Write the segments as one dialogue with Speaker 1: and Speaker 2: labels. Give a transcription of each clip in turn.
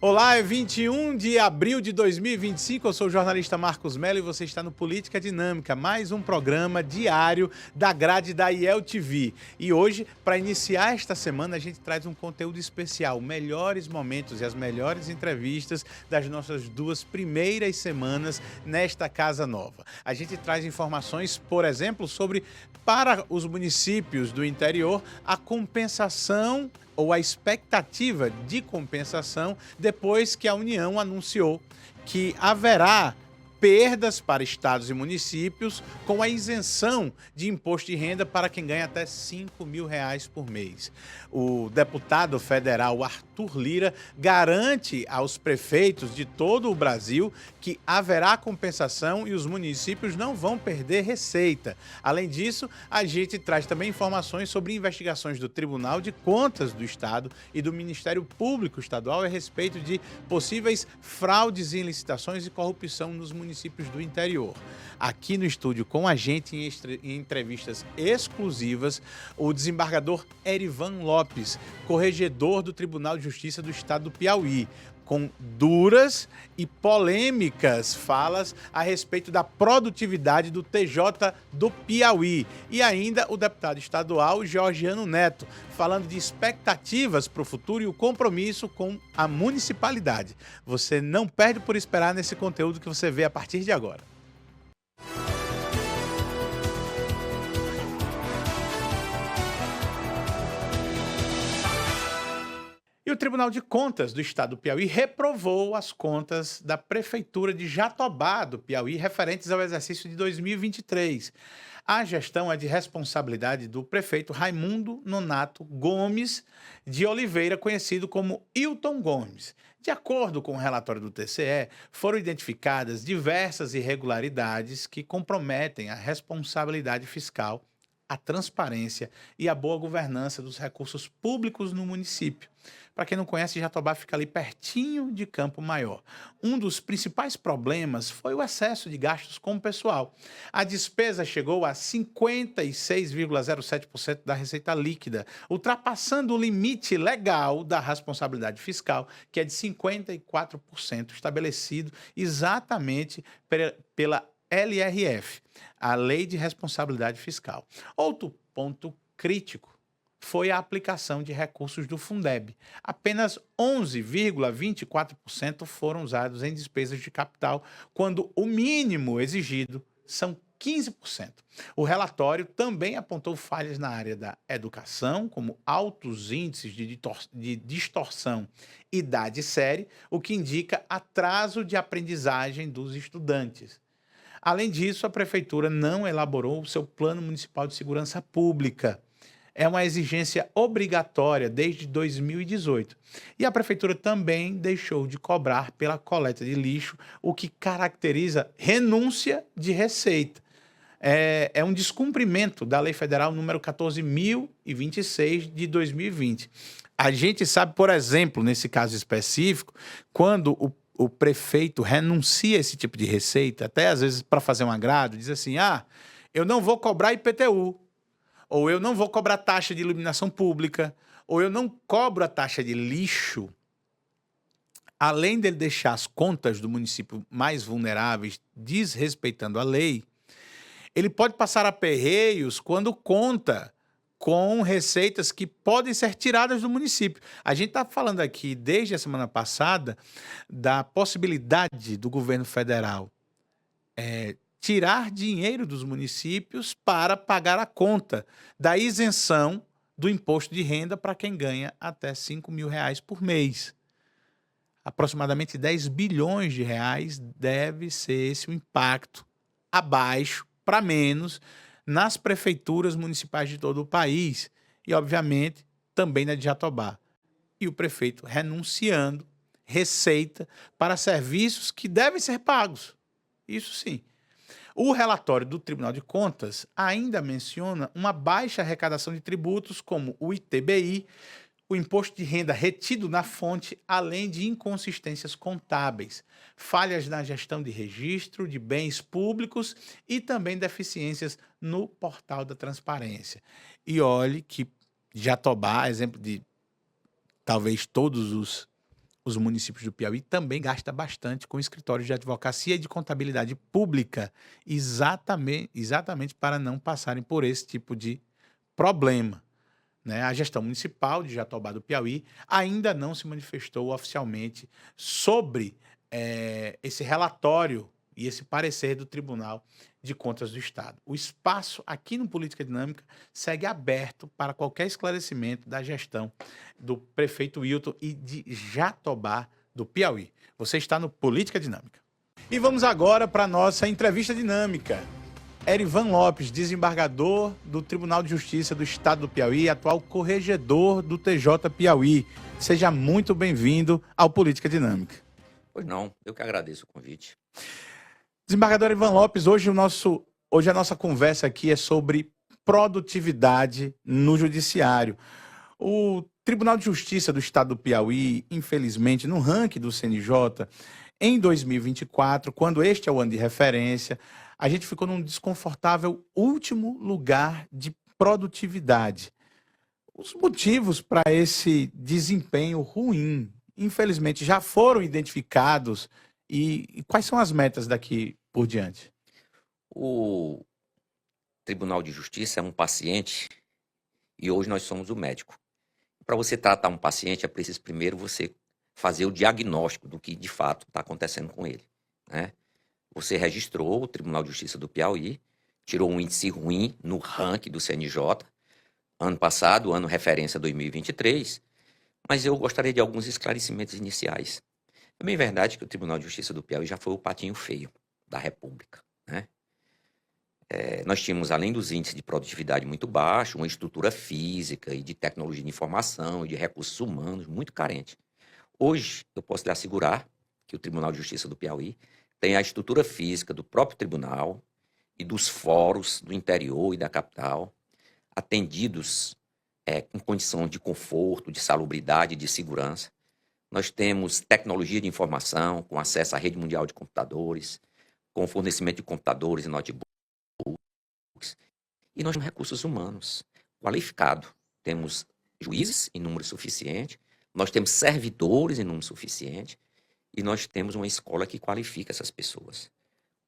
Speaker 1: Olá, é 21 de abril de 2025, eu sou o jornalista Marcos Mello e você está no Política Dinâmica, mais um programa diário da grade da IEL TV. E hoje, para iniciar esta semana, a gente traz um conteúdo especial, melhores momentos e as melhores entrevistas das nossas duas primeiras semanas nesta casa nova. A gente traz informações, por exemplo, sobre, para os municípios do interior, a compensação ou a expectativa de compensação depois que a União anunciou que haverá perdas para estados e municípios com a isenção de imposto de renda para quem ganha até R$5.000 por mês. O deputado federal Arthur Lira garante aos prefeitos de todo o Brasil que haverá compensação e os municípios não vão perder receita. Além disso, a gente traz também informações sobre investigações do Tribunal de Contas do Estado e do Ministério Público Estadual a respeito de possíveis fraudes em licitações e corrupção nos municípios do interior. Aqui no estúdio com a gente em entrevistas exclusivas, o desembargador Erivan Lopes, corregedor do Tribunal de Justiça do Estado do Piauí, com duras e polêmicas falas a respeito da produtividade do TJ do Piauí. E ainda o deputado estadual Georgiano Neto, falando de expectativas para o futuro e o compromisso com a municipalidade. Você não perde por esperar nesse conteúdo que você vê a partir de agora. E o Tribunal de Contas do Estado do Piauí reprovou as contas da Prefeitura de Jatobá do Piauí referentes ao exercício de 2023. A gestão é de responsabilidade do prefeito Raimundo Nonato Gomes de Oliveira, conhecido como Hilton Gomes. De acordo com o relatório do TCE, foram identificadas diversas irregularidades que comprometem a responsabilidade fiscal, a transparência e a boa governança dos recursos públicos no município. Para quem não conhece, Jatobá fica ali pertinho de Campo Maior. Um dos principais problemas foi o excesso de gastos com o pessoal. A despesa chegou a 56,07% da receita líquida, ultrapassando o limite legal da responsabilidade fiscal, que é de 54%, estabelecido exatamente pela LRF, a Lei de Responsabilidade Fiscal. Outro ponto crítico foi a aplicação de recursos do Fundeb. Apenas 11,24% foram usados em despesas de capital, quando o mínimo exigido são 15%. O relatório também apontou falhas na área da educação, como altos índices de distorção idade série, o que indica atraso de aprendizagem dos estudantes. Além disso, a Prefeitura não elaborou o seu Plano Municipal de Segurança Pública. É uma exigência obrigatória desde 2018. E a Prefeitura também deixou de cobrar pela coleta de lixo, o que caracteriza renúncia de receita. É um descumprimento da Lei Federal número 14.026 de 2020. A gente sabe, por exemplo, nesse caso específico, quando o prefeito renuncia a esse tipo de receita, até às vezes para fazer um agrado, diz assim, eu não vou cobrar IPTU, ou eu não vou cobrar taxa de iluminação pública, ou eu não cobro a taxa de lixo. Além dele deixar as contas do município mais vulneráveis desrespeitando a lei, ele pode passar aperreios quando conta com receitas que podem ser tiradas do município. A gente está falando aqui, desde a semana passada, da possibilidade do governo federal tirar dinheiro dos municípios para pagar a conta da isenção do imposto de renda para quem ganha até R$5.000 por mês. Aproximadamente 10 bilhões de reais deve ser esse o impacto abaixo, para menos, nas prefeituras municipais de todo o país e, obviamente, também na de Jatobá. E o prefeito renunciando receita para serviços que devem ser pagos. Isso sim. O relatório do Tribunal de Contas ainda menciona uma baixa arrecadação de tributos como o ITBI, o imposto de renda retido na fonte, além de inconsistências contábeis, falhas na gestão de registro de bens públicos e também deficiências no portal da transparência. E olhe que Jatobá, exemplo de talvez todos os municípios do Piauí também gastam bastante com escritórios de advocacia e de contabilidade pública, exatamente para não passarem por esse tipo de problema, né? A gestão municipal de Jatobá do Piauí ainda não se manifestou oficialmente sobre esse relatório e esse parecer do Tribunal de Contas do Estado. O espaço aqui no Política Dinâmica segue aberto para qualquer esclarecimento da gestão do prefeito Wilton e de Jatobá do Piauí. Você está no Política Dinâmica. E vamos agora para a nossa entrevista dinâmica. Erivan Lopes, desembargador do Tribunal de Justiça do Estado do Piauí e atual corregedor do TJ Piauí. Seja muito bem-vindo ao Política Dinâmica.
Speaker 2: Pois não, eu que agradeço o convite.
Speaker 1: Desembargador Erivan Lopes, hoje a nossa conversa aqui é sobre produtividade no judiciário. O Tribunal de Justiça do Estado do Piauí, infelizmente, no ranking do CNJ, em 2024, quando este é o ano de referência, a gente ficou num desconfortável último lugar de produtividade. Os motivos para esse desempenho ruim, infelizmente, já foram identificados e quais são as metas daqui por diante?
Speaker 2: O Tribunal de Justiça é um paciente e hoje nós somos o médico. Para você tratar um paciente, é preciso primeiro você fazer o diagnóstico do que de fato está acontecendo com ele, né? Você registrou o Tribunal de Justiça do Piauí, tirou um índice ruim no ranking do CNJ, ano passado, ano referência 2023, mas eu gostaria de alguns esclarecimentos iniciais. É bem verdade que o Tribunal de Justiça do Piauí já foi o patinho feio da República, né? Nós tínhamos, além dos índices de produtividade muito baixos, uma estrutura física e de tecnologia de informação e de recursos humanos muito carente. Hoje, eu posso lhe assegurar que o Tribunal de Justiça do Piauí tem a estrutura física do próprio tribunal e dos fóruns do interior e da capital, atendidos em condição de conforto, de salubridade e de segurança. Nós temos tecnologia de informação, com acesso à rede mundial de computadores, com fornecimento de computadores e notebooks. E nós temos recursos humanos qualificados. Temos juízes em número suficiente, nós temos servidores em número suficiente e nós temos uma escola que qualifica essas pessoas.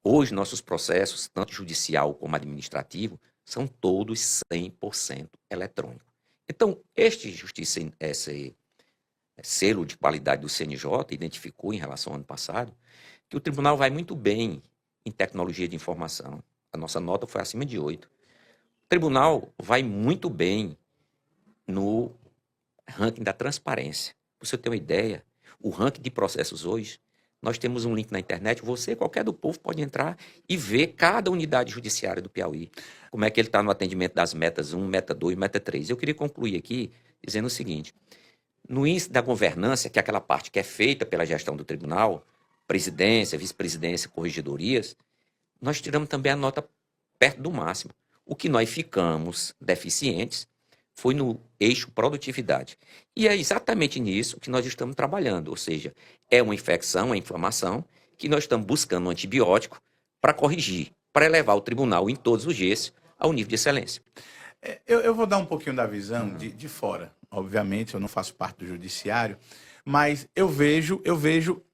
Speaker 2: Hoje, nossos processos, tanto judicial como administrativo, são todos 100% eletrônicos. Então, esse selo de qualidade do CNJ identificou, em relação ao ano passado, que o tribunal vai muito bem em tecnologia de informação. A nossa nota foi acima de 8. O tribunal vai muito bem no ranking da transparência. Para você ter uma ideia, o ranking de processos hoje, nós temos um link na internet, você, qualquer do povo, pode entrar e ver cada unidade judiciária do Piauí, como é que ele está no atendimento das metas 1, meta 2, meta 3. Eu queria concluir aqui dizendo o seguinte: no índice da governança, que é aquela parte que é feita pela gestão do tribunal, presidência, vice-presidência, corregedorias, nós tiramos também a nota perto do máximo. O que nós ficamos deficientes foi no eixo produtividade. E é exatamente nisso que nós estamos trabalhando, ou seja, é uma infecção, uma inflamação, que nós estamos buscando um antibiótico para corrigir, para elevar o tribunal em todos os dias ao nível de excelência.
Speaker 1: Eu vou dar um pouquinho da visão de fora. Obviamente, eu não faço parte do judiciário, mas eu vejo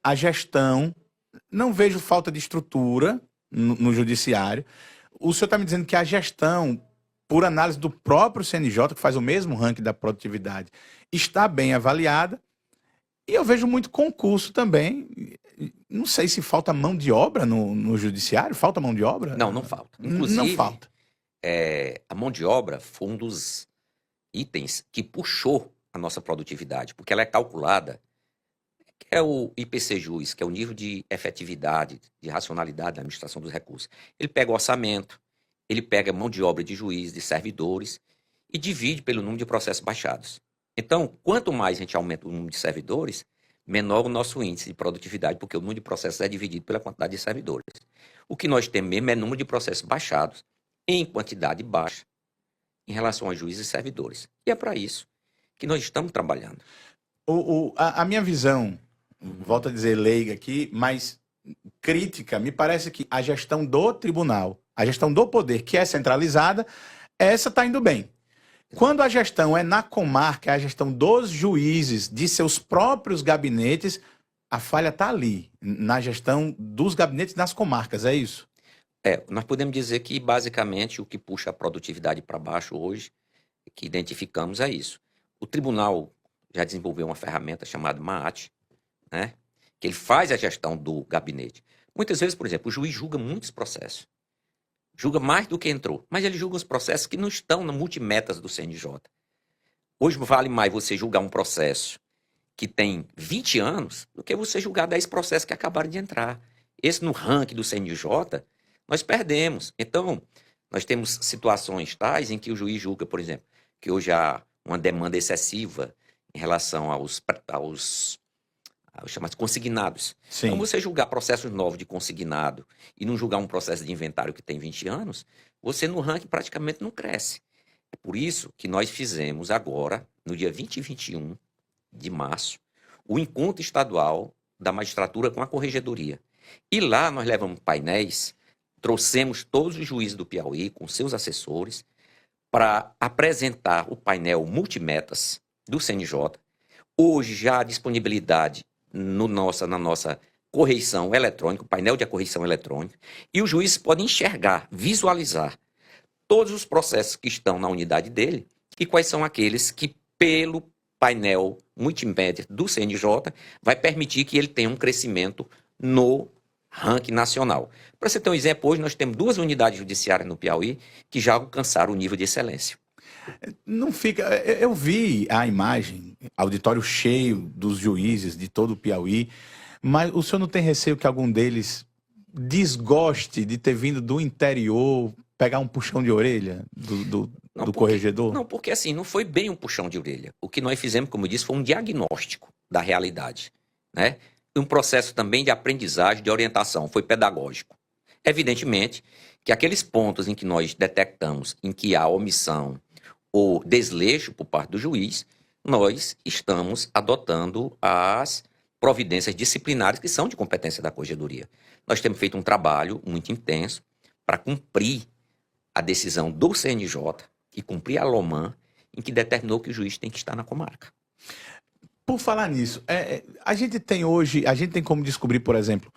Speaker 1: a gestão, não vejo falta de estrutura no judiciário. O senhor está me dizendo que a gestão, por análise do próprio CNJ, que faz o mesmo ranking da produtividade, está bem avaliada. E eu vejo muito concurso também. Não sei se falta mão de obra no judiciário. Falta mão de obra?
Speaker 2: Não, não falta. Inclusive,
Speaker 1: não falta.
Speaker 2: A mão de obra foi um dos itens que puxou a nossa produtividade, porque ela é calculada, que é o IPC-JUS, que é o nível de efetividade, de racionalidade da administração dos recursos. Ele pega o orçamento, ele pega mão de obra de juiz, de servidores, e divide pelo número de processos baixados. Então, quanto mais a gente aumenta o número de servidores, menor o nosso índice de produtividade, porque o número de processos é dividido pela quantidade de servidores. O que nós temos mesmo é número de processos baixados, em quantidade baixa, em relação a juízes e servidores. E é para isso que nós estamos trabalhando.
Speaker 1: A minha visão, volto a dizer leiga aqui, mas crítica, me parece que a gestão do tribunal, a gestão do poder, que é centralizada, essa está indo bem. Quando a gestão é na comarca, é a gestão dos juízes, de seus próprios gabinetes, a falha está ali, na gestão dos gabinetes nas comarcas, é isso?
Speaker 2: Nós podemos dizer que, basicamente, o que puxa a produtividade para baixo hoje, que identificamos, é isso. O tribunal já desenvolveu uma ferramenta chamada MAAT, né? Que ele faz a gestão do gabinete. Muitas vezes, por exemplo, o juiz julga muitos processos. Julga mais do que entrou, mas ele julga os processos que não estão no multimetas do CNJ. Hoje vale mais você julgar um processo que tem 20 anos do que você julgar 10 processos que acabaram de entrar. Esse no ranking do CNJ, nós perdemos. Então, nós temos situações tais em que o juiz julga, por exemplo, que hoje há uma demanda excessiva em relação aos chamados consignados.
Speaker 1: Sim.
Speaker 2: Então, você julgar processos novos de consignado e não julgar um processo de inventário que tem 20 anos, você no ranking praticamente não cresce. É por isso que nós fizemos agora, no dia 20 e 21 de março, o encontro estadual da magistratura com a corregedoria. E lá nós levamos painéis, trouxemos todos os juízes do Piauí com seus assessores para apresentar o painel multimetas do CNJ. Hoje já há disponibilidade na nossa correição eletrônica, o painel de correição eletrônica, e o juiz pode enxergar, visualizar todos os processos que estão na unidade dele e quais são aqueles que, pelo painel multimédia do CNJ, vai permitir que ele tenha um crescimento no ranking nacional. Para você ter um exemplo, hoje nós temos 2 unidades judiciárias no Piauí que já alcançaram o nível de excelência.
Speaker 1: Não fica. Eu vi a imagem, auditório cheio dos juízes de todo o Piauí, mas o senhor não tem receio que algum deles desgoste de ter vindo do interior pegar um puxão de orelha do corregedor?
Speaker 2: Não, porque assim, não foi bem um puxão de orelha. O que nós fizemos, como eu disse, foi um diagnóstico da realidade, né? Um processo também de aprendizagem, de orientação, foi pedagógico. Evidentemente que aqueles pontos em que nós detectamos em que há omissão ou desleixo por parte do juiz, nós estamos adotando as providências disciplinares que são de competência da corregedoria. Nós temos feito um trabalho muito intenso para cumprir a decisão do CNJ e cumprir a LOMAN, em que determinou que o juiz tem que estar na comarca.
Speaker 1: Por falar nisso, a gente tem como descobrir, por exemplo,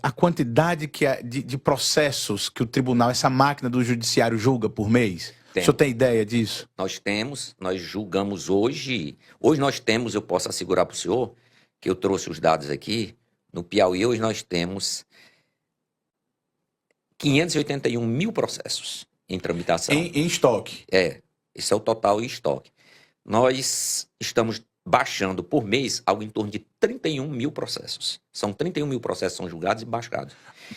Speaker 1: a quantidade de processos que o tribunal, essa máquina do judiciário julga por mês? O senhor tem ideia disso?
Speaker 2: Nós julgamos hoje nós temos, eu posso assegurar para o senhor, que eu trouxe os dados aqui, no Piauí hoje nós temos 581 mil processos em tramitação.
Speaker 1: Em estoque?
Speaker 2: Esse é o total em estoque. Nós estamos baixando por mês algo em torno de 31 mil processos. São 31 mil processos que são julgados e baixados.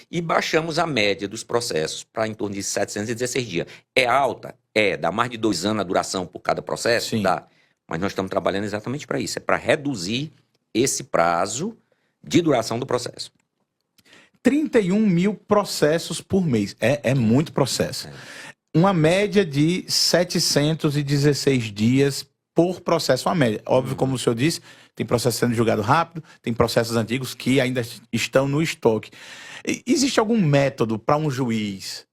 Speaker 2: E baixamos a média dos processos para em torno de 716 dias. É alta? Dá mais de 2 anos a duração por cada processo?
Speaker 1: Sim.
Speaker 2: Dá. Mas nós estamos trabalhando exatamente para isso. É para reduzir esse prazo de duração do processo.
Speaker 1: 31 mil processos por mês. É muito processo. Uma média de 716 dias por processo, uma média. Óbvio, como o senhor disse, tem processo sendo julgado rápido, tem processos antigos que ainda estão no estoque. Existe algum método para um juiz,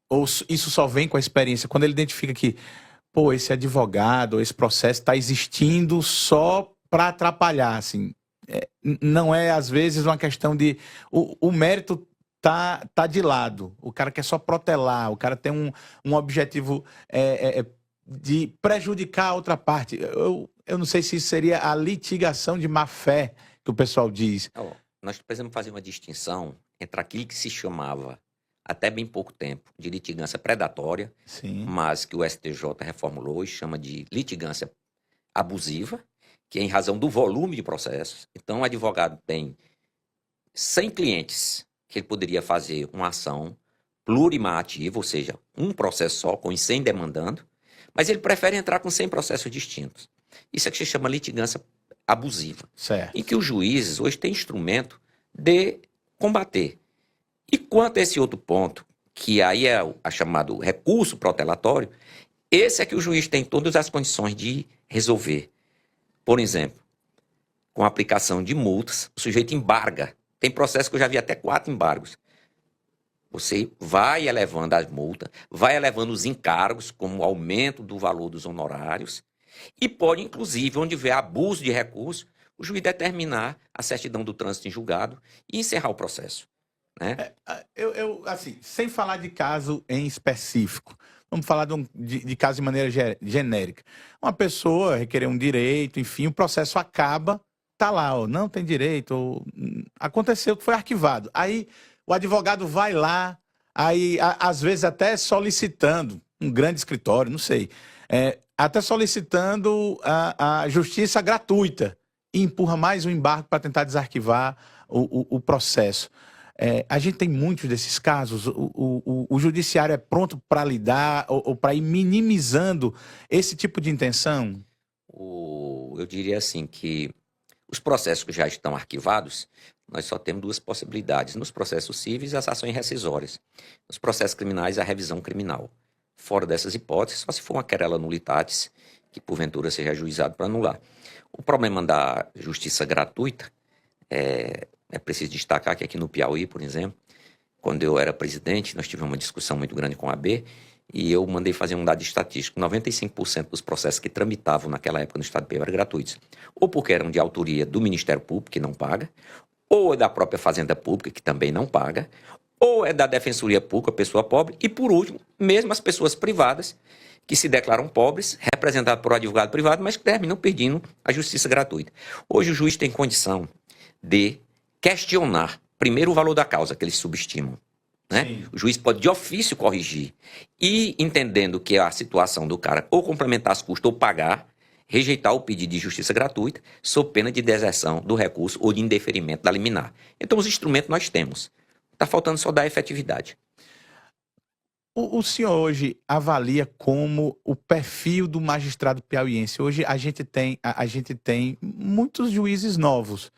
Speaker 1: ou isso só vem com a experiência, quando ele identifica que, esse advogado, esse processo está existindo só para atrapalhar, assim? Não é, às vezes, uma questão de... O mérito tá de lado. O cara quer só protelar, o cara tem um objetivo de prejudicar a outra parte. Eu não sei se isso seria a litigação de má-fé que o pessoal diz.
Speaker 2: Nós precisamos fazer uma distinção entre aquilo que se chamava, até bem pouco tempo, de litigância predatória,
Speaker 1: Sim.
Speaker 2: mas que o STJ reformulou e chama de litigância abusiva, que é em razão do volume de processos. Então, o advogado tem 100 clientes que ele poderia fazer uma ação plurimativa, ou seja, um processo só, com os 100 demandando, mas ele prefere entrar com 100 processos distintos. Isso é que se chama litigância abusiva.
Speaker 1: Certo.
Speaker 2: Em que os juízes hoje têm instrumento de combater. E quanto a esse outro ponto, que aí é a chamado recurso protelatório, esse é que o juiz tem todas as condições de resolver. Por exemplo, com a aplicação de multas, o sujeito embarga. Tem processo que eu já vi até 4 embargos. Você vai elevando as multas, vai elevando os encargos, como o aumento do valor dos honorários, e pode, inclusive, onde houver abuso de recurso, o juiz determinar a certidão do trânsito em julgado e encerrar o processo, né?
Speaker 1: Assim, sem falar de caso em específico, vamos falar de caso de maneira genérica. Uma pessoa requerer um direito, enfim, o processo acaba, tá lá, ó, não tem direito, ou, aconteceu que foi arquivado. Aí o advogado vai lá, aí às vezes até solicitando um grande escritório, não sei, até solicitando a justiça gratuita e empurra mais um embargo para tentar desarquivar o processo. A gente tem muitos desses casos. O judiciário é pronto para lidar ou para ir minimizando esse tipo de intenção?
Speaker 2: Eu diria assim que os processos que já estão arquivados, nós só temos duas possibilidades. Nos processos cíveis, as ações rescisórias. Nos processos criminais, a revisão criminal. Fora dessas hipóteses, só se for uma querela nullitatis, que porventura seja ajuizado para anular. O problema da justiça gratuita é preciso destacar que aqui no Piauí, por exemplo, quando eu era presidente, nós tivemos uma discussão muito grande com a AB e eu mandei fazer um dado estatístico. 95% dos processos que tramitavam naquela época no Estado do Piauí eram gratuitos. Ou porque eram de autoria do Ministério Público, que não paga, ou é da própria Fazenda Pública, que também não paga, ou é da Defensoria Pública, pessoa pobre, e por último, mesmo as pessoas privadas, que se declaram pobres, representadas por um advogado privado, mas que terminam pedindo a justiça gratuita. Hoje o juiz tem condição de questionar, primeiro, o valor da causa que eles subestimam, né? O juiz pode de ofício corrigir e, entendendo que a situação do cara ou complementar as custas ou pagar, rejeitar o pedido de justiça gratuita, sob pena de deserção do recurso ou de indeferimento da liminar. Então, os instrumentos nós temos. Está faltando só dar efetividade.
Speaker 1: O senhor hoje avalia como o perfil do magistrado piauiense? Hoje a gente tem muitos juízes novos.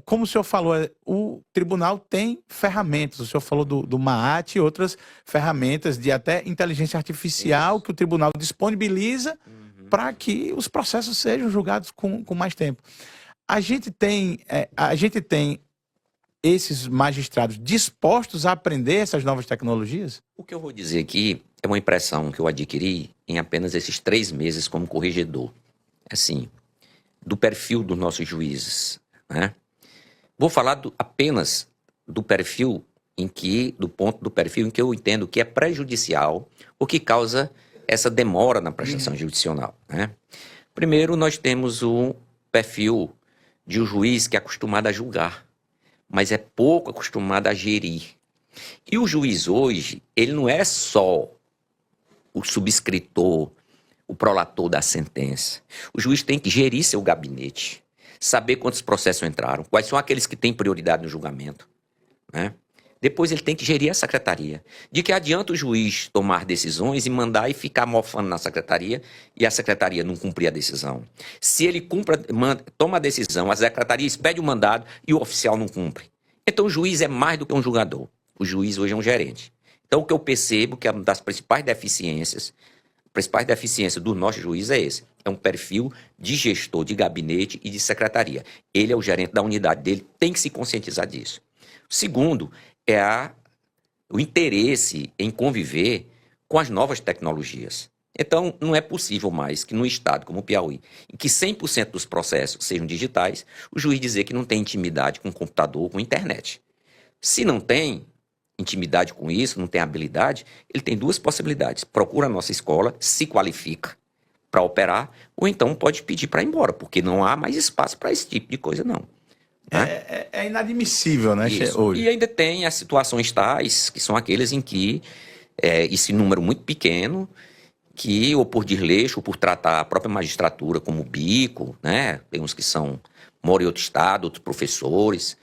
Speaker 1: Como o senhor falou, o tribunal tem ferramentas. O senhor falou do MAAT e outras ferramentas de até inteligência artificial que o tribunal disponibiliza para que os processos sejam julgados com mais tempo. A gente tem esses magistrados dispostos a aprender essas novas tecnologias?
Speaker 2: O que eu vou dizer aqui é uma impressão que eu adquiri em apenas esses 3 meses como corregedor. Assim, do perfil dos nossos juízes, né? Vou falar apenas do perfil do ponto do perfil em que eu entendo que é prejudicial ou que causa essa demora na prestação jurisdicional, né? Primeiro, nós temos o perfil de um juiz que é acostumado a julgar, mas é pouco acostumado a gerir. E o juiz hoje, ele não é só o subscritor, o prolator da sentença. O juiz tem que gerir seu gabinete, saber quantos processos entraram, quais são aqueles que têm prioridade no julgamento, né? Depois ele tem que gerir a secretaria. De que adianta o juiz tomar decisões e mandar e ficar mofando na secretaria e a secretaria não cumprir a decisão? Se ele toma a decisão, a secretaria expede o mandado e o oficial não cumpre. Então o juiz é mais do que um julgador. O juiz hoje é um gerente. Então o que eu percebo que é uma das principais deficiências do nosso juiz é esse. É um perfil de gestor de gabinete e de secretaria. Ele é o gerente da unidade dele, tem que se conscientizar disso. O segundo é o interesse em conviver com as novas tecnologias. Então, não é possível mais que num estado como o Piauí, em que 100% dos processos sejam digitais, o juiz dizer que não tem intimidade com o computador ou com a internet. Se não tem intimidade com isso, não tem habilidade, ele tem 2 possibilidades. Procura a nossa escola, se qualifica para operar, ou então pode pedir para ir embora, porque não há mais espaço para esse tipo de coisa, não.
Speaker 1: É inadmissível, né, hoje.
Speaker 2: E ainda tem as situações tais, que são aqueles em que esse número muito pequeno, que ou por desleixo, ou por tratar a própria magistratura como bico, né? Tem uns que moram em outro estado, outros professores,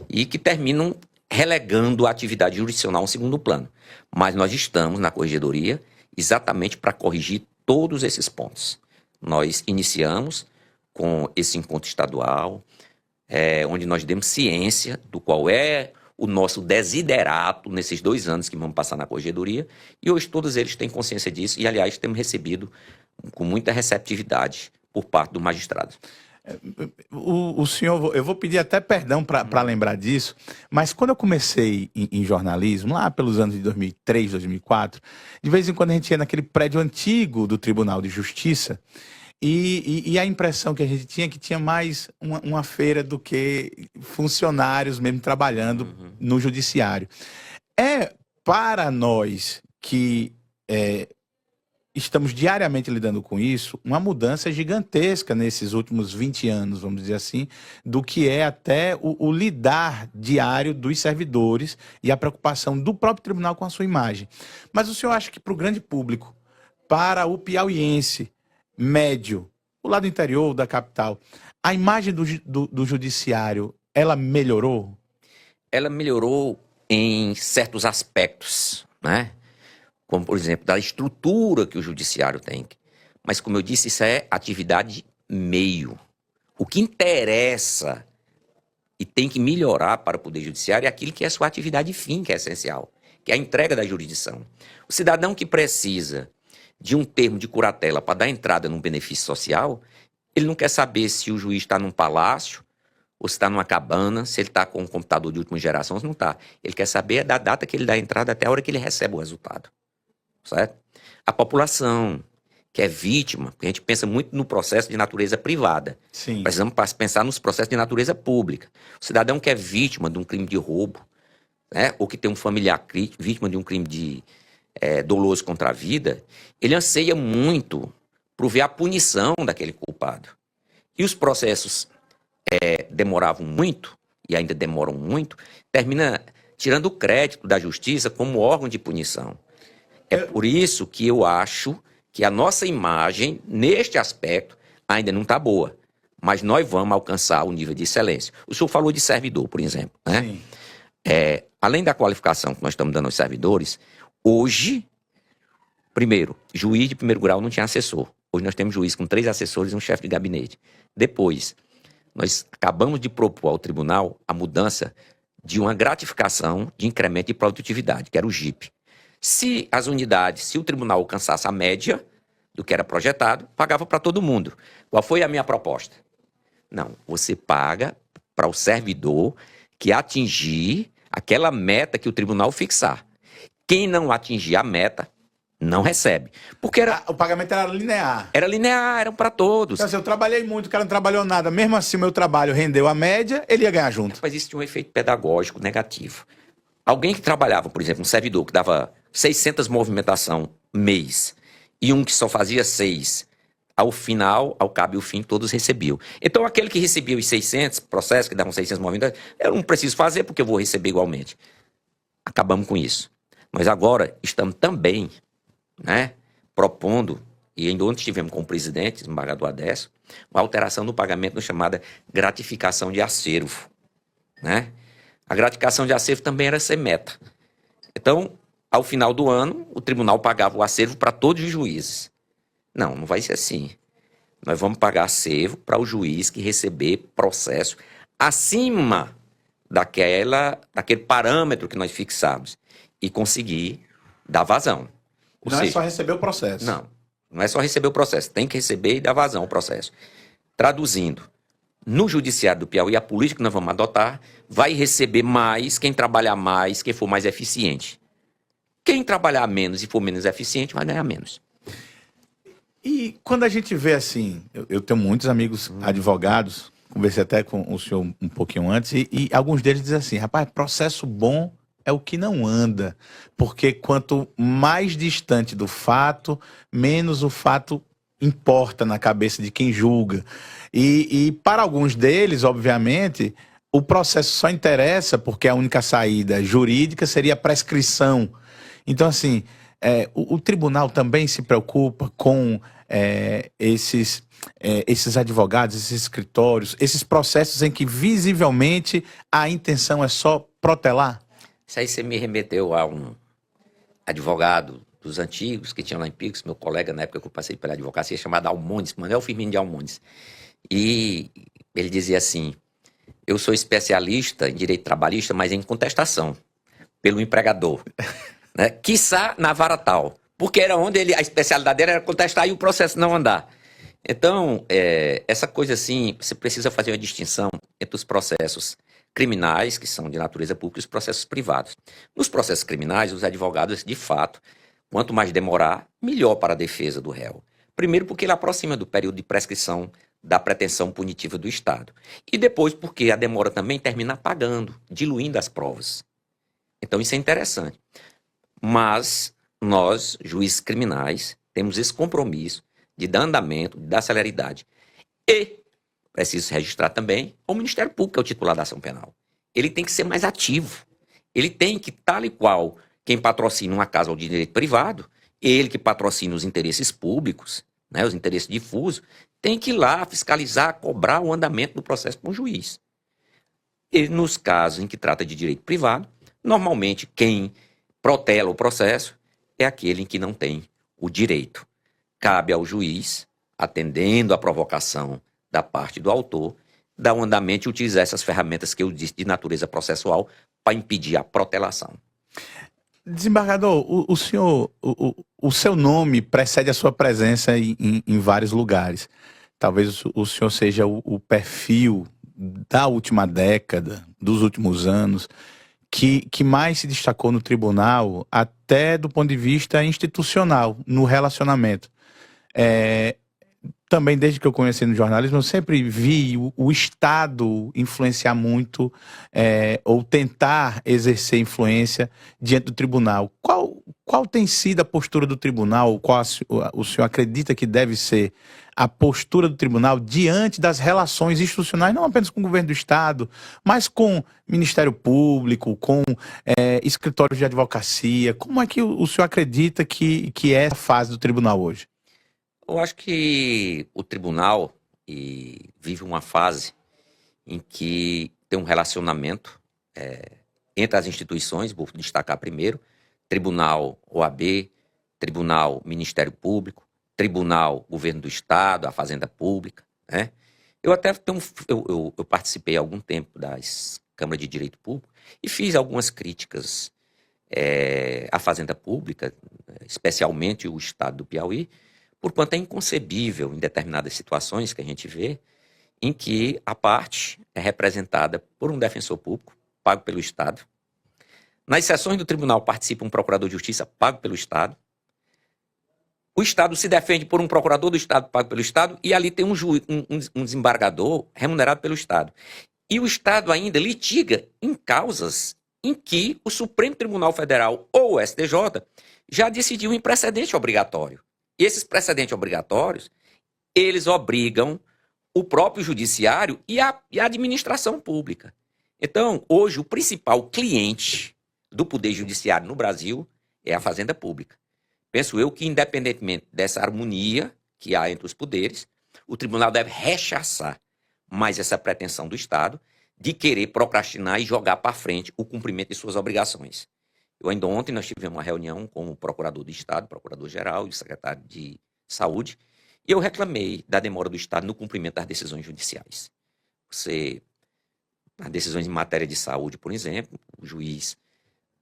Speaker 2: e que terminam relegando a atividade jurisdicional a um segundo plano. Mas nós estamos na corregedoria exatamente para corrigir todos esses pontos. Nós iniciamos com esse encontro estadual, onde nós demos ciência do qual é o nosso desiderato nesses 2 anos que vamos passar na corregedoria, e hoje todos eles têm consciência disso, e aliás temos recebido com muita receptividade por parte do magistrado.
Speaker 1: O senhor, eu vou pedir até perdão para lembrar disso, mas quando eu comecei em jornalismo, lá pelos anos de 2003, 2004, de vez em quando a gente ia naquele prédio antigo do Tribunal de Justiça e a impressão que a gente tinha é que tinha mais uma feira do que funcionários mesmo trabalhando no judiciário. Para nós que estamos diariamente lidando com isso, uma mudança gigantesca nesses últimos 20 anos, vamos dizer assim, do que é até o lidar diário dos servidores e a preocupação do próprio tribunal com a sua imagem. Mas o senhor acha que para o grande público, para o piauiense médio, o lado interior da capital, a imagem do judiciário, ela melhorou?
Speaker 2: Ela melhorou em certos aspectos, né? Como, por exemplo, da estrutura que o judiciário tem. Mas, como eu disse, isso é atividade meio. O que interessa e tem que melhorar para o Poder Judiciário é aquilo que é a sua atividade fim, que é essencial, que é a entrega da jurisdição. O cidadão que precisa de um termo de curatela para dar entrada num benefício social, ele não quer saber se o juiz está num palácio, ou se está numa cabana, se ele está com um computador de última geração, se não está. Ele quer saber da data que ele dá entrada até a hora que ele recebe o resultado. Certo? A população que é vítima, porque a gente pensa muito no processo de natureza privada.
Speaker 1: Sim.
Speaker 2: Precisamos pensar nos processos de natureza pública. O cidadão que é vítima de um crime de roubo, né, ou que tem um familiar vítima de um crime de doloso contra a vida, ele anseia muito por ver a punição daquele culpado. E os processos demoravam muito, e ainda demoram muito, termina tirando o crédito da justiça como órgão de punição. É por isso que eu acho que a nossa imagem, neste aspecto, ainda não está boa. Mas nós vamos alcançar o nível de excelência. O senhor falou de servidor, por exemplo, né?
Speaker 1: Sim.
Speaker 2: Além da qualificação que nós estamos dando aos servidores, hoje, primeiro, juiz de primeiro grau não tinha assessor. Hoje nós temos juiz com 3 assessores e um chefe de gabinete. Depois, nós acabamos de propor ao tribunal a mudança de uma gratificação de incremento de produtividade, que era o GIP. Se as unidades, se o tribunal alcançasse a média do que era projetado, pagava para todo mundo. Qual foi a minha proposta? Não, você paga para o servidor que atingir aquela meta que o tribunal fixar. Quem não atingir a meta, não recebe. Porque
Speaker 1: o pagamento era linear.
Speaker 2: Era linear, eram para todos.
Speaker 1: Então, assim, eu trabalhei muito, o cara não trabalhou nada. Mesmo assim, o meu trabalho rendeu a média, ele ia ganhar junto.
Speaker 2: Mas isso tinha um efeito pedagógico negativo. Alguém que trabalhava, por exemplo, um servidor que dava 600 movimentação mês e um que só fazia 6, ao final, ao cabo e o fim, todos recebiam. Então, aquele que recebia os 600 processos, que davam 600 movimentações, eu não preciso fazer porque eu vou receber igualmente. Acabamos com isso. Nós agora estamos também, né, propondo, e ainda ontem estivemos com o presidente, o desembargador Adesso, uma alteração do pagamento chamada gratificação de acervo, né? A gratificação de acervo também era ser meta. Então, ao final do ano, o tribunal pagava o acervo para todos os juízes. Não, não vai ser assim. Nós vamos pagar acervo para o juiz que receber processo acima daquele parâmetro que nós fixamos e conseguir dar vazão.
Speaker 1: Não é só receber o processo.
Speaker 2: Não é só receber o processo. Tem que receber e dar vazão ao processo. Traduzindo, no judiciário do Piauí, a política que nós vamos adotar vai receber mais quem trabalhar mais, quem for mais eficiente. Quem trabalhar menos e for menos eficiente vai ganhar menos.
Speaker 1: E quando a gente vê assim, eu tenho muitos amigos advogados, conversei até com o senhor um pouquinho antes, e alguns deles dizem assim, rapaz, processo bom é o que não anda, porque quanto mais distante do fato, menos o fato importa na cabeça de quem julga. E para alguns deles, obviamente, o processo só interessa porque a única saída jurídica seria a prescrição. Então, assim, o tribunal também se preocupa com esses advogados, esses escritórios, esses processos em que visivelmente a intenção é só protelar?
Speaker 2: Isso aí você me remeteu a um advogado dos antigos que tinha lá em Picos, meu colega na época que eu passei pela advocacia, chamado Almondes, Manuel Firmino de Almondes. E ele dizia assim, eu sou especialista em direito trabalhista, mas em contestação pelo empregador, né? Quiçá na vara tal, porque era onde a especialidade dele era contestar e o processo não andar. Então, essa coisa assim, você precisa fazer uma distinção entre os processos criminais, que são de natureza pública, e os processos privados. Nos processos criminais, os advogados, de fato, quanto mais demorar, melhor para a defesa do réu. Primeiro, porque ele aproxima do período de prescrição da pretensão punitiva do Estado. E depois, porque a demora também termina apagando, diluindo as provas. Então, isso é interessante. Mas nós, juízes criminais, temos esse compromisso de dar andamento, de dar celeridade. E, preciso registrar também, o Ministério Público é o titular da ação penal. Ele tem que ser mais ativo. Ele tem que, tal e qual quem patrocina uma casa de direito privado, ele que patrocina os interesses públicos, né, os interesses difusos, tem que ir lá fiscalizar, cobrar o andamento do processo com o juiz. E nos casos em que trata de direito privado, normalmente quem protela o processo é aquele em que não tem o direito. Cabe ao juiz, atendendo à provocação da parte do autor, dar um andamento e utilizar essas ferramentas que eu disse de natureza processual para impedir a protelação.
Speaker 1: Desembargador, o senhor, o seu nome precede a sua presença em vários lugares. Talvez o senhor seja o perfil da última década, dos últimos anos, que mais se destacou no tribunal, até do ponto de vista institucional, no relacionamento. Também, desde que eu conheci no jornalismo, eu sempre vi o Estado influenciar muito, ou tentar exercer influência diante do tribunal. Qual tem sido a postura do tribunal? Qual o senhor acredita que deve ser a postura do tribunal diante das relações institucionais, não apenas com o governo do Estado, mas com Ministério Público, com escritórios de advocacia? Como é que o senhor acredita que é a fase do tribunal hoje?
Speaker 2: Eu acho que o tribunal vive uma fase em que tem um relacionamento entre as instituições, vou destacar primeiro, Tribunal OAB, Tribunal Ministério Público, Tribunal Governo do Estado, a Fazenda Pública, né? Eu até eu participei há algum tempo das Câmaras de Direito Público e fiz algumas críticas à Fazenda Pública, especialmente o Estado do Piauí, porquanto é inconcebível em determinadas situações que a gente vê em que a parte é representada por um defensor público, pago pelo Estado. Nas sessões do tribunal participa um procurador de justiça, pago pelo Estado. O Estado se defende por um procurador do Estado, pago pelo Estado, e ali tem um desembargador remunerado pelo Estado. E o Estado ainda litiga em causas em que o Supremo Tribunal Federal ou o STJ já decidiu em precedente obrigatório. E esses precedentes obrigatórios, eles obrigam o próprio judiciário e a administração pública. Então, hoje, o principal cliente do Poder Judiciário no Brasil é a Fazenda Pública. Penso eu que, independentemente dessa harmonia que há entre os poderes, o tribunal deve rechaçar mais essa pretensão do Estado de querer procrastinar e jogar para frente o cumprimento de suas obrigações. Ainda ontem nós tivemos uma reunião com o procurador do Estado, procurador-geral e o secretário de Saúde, e eu reclamei da demora do Estado no cumprimento das decisões judiciais. As decisões em matéria de saúde, por exemplo, o juiz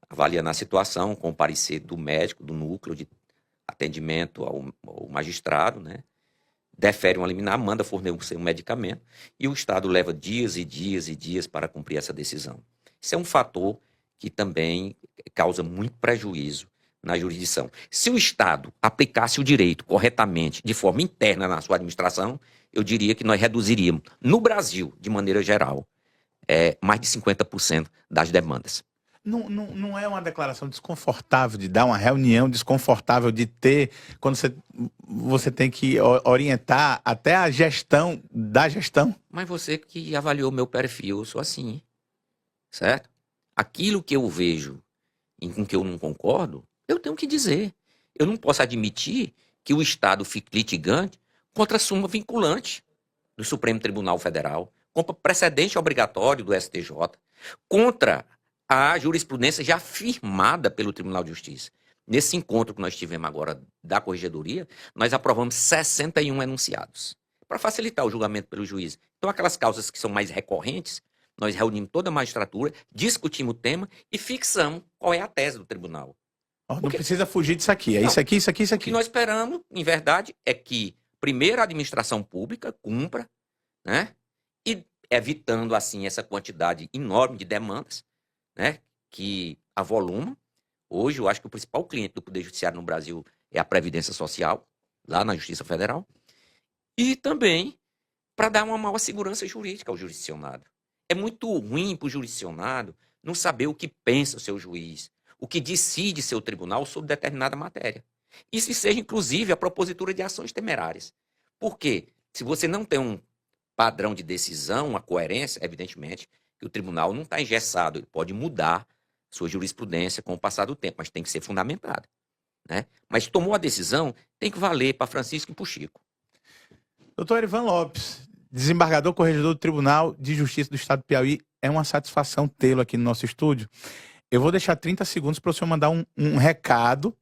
Speaker 2: avaliando a situação com o parecer do médico, do núcleo de atendimento ao magistrado, né? Defere uma liminar, manda fornecer um medicamento, e o Estado leva dias e dias e dias para cumprir essa decisão. Isso é um fator que também causa muito prejuízo na jurisdição. Se o Estado aplicasse o direito corretamente, de forma interna na sua administração, eu diria que nós reduziríamos, no Brasil, de maneira geral, mais de 50% das demandas.
Speaker 1: Não é uma declaração desconfortável de dar uma reunião desconfortável de ter, quando você tem que orientar até a gestão da gestão?
Speaker 2: Mas você que avaliou meu perfil, eu sou assim, certo? Aquilo que eu vejo com que eu não concordo, eu tenho que dizer. Eu não posso admitir que o Estado fique litigante contra a súmula vinculante do Supremo Tribunal Federal, contra precedente obrigatório do STJ, contra a jurisprudência já firmada pelo Tribunal de Justiça. Nesse encontro que nós tivemos agora da Corregedoria, nós aprovamos 61 enunciados, para facilitar o julgamento pelo juiz. Então, aquelas causas que são mais recorrentes, nós reunimos toda a magistratura, discutimos o tema e fixamos qual é a tese do tribunal.
Speaker 1: Não precisa fugir disso aqui, é isso aqui, isso aqui, isso aqui.
Speaker 2: O que nós esperamos, em verdade, é que primeiro, a administração pública cumpra, né? E evitando, assim, essa quantidade enorme de demandas, né? Que avolumam. Hoje, eu acho que o principal cliente do Poder Judiciário no Brasil é a Previdência Social, lá na Justiça Federal. E também para dar uma maior segurança jurídica ao jurisdicionado. É muito ruim para o jurisdicionado não saber o que pensa o seu juiz, o que decide seu tribunal sobre determinada matéria. Isso seja, inclusive, a propositura de ações temerárias. Por quê? Se você não tem um padrão de decisão, uma coerência, evidentemente, que o tribunal não está engessado, ele pode mudar sua jurisprudência com o passar do tempo, mas tem que ser fundamentada, né? Mas tomou a decisão, tem que valer para Francisco e para o Chico.
Speaker 1: Doutor Erivan Lopes, desembargador corregedor do Tribunal de Justiça do Estado do Piauí, é uma satisfação tê-lo aqui no nosso estúdio. Eu vou deixar 30 segundos para o senhor mandar um recado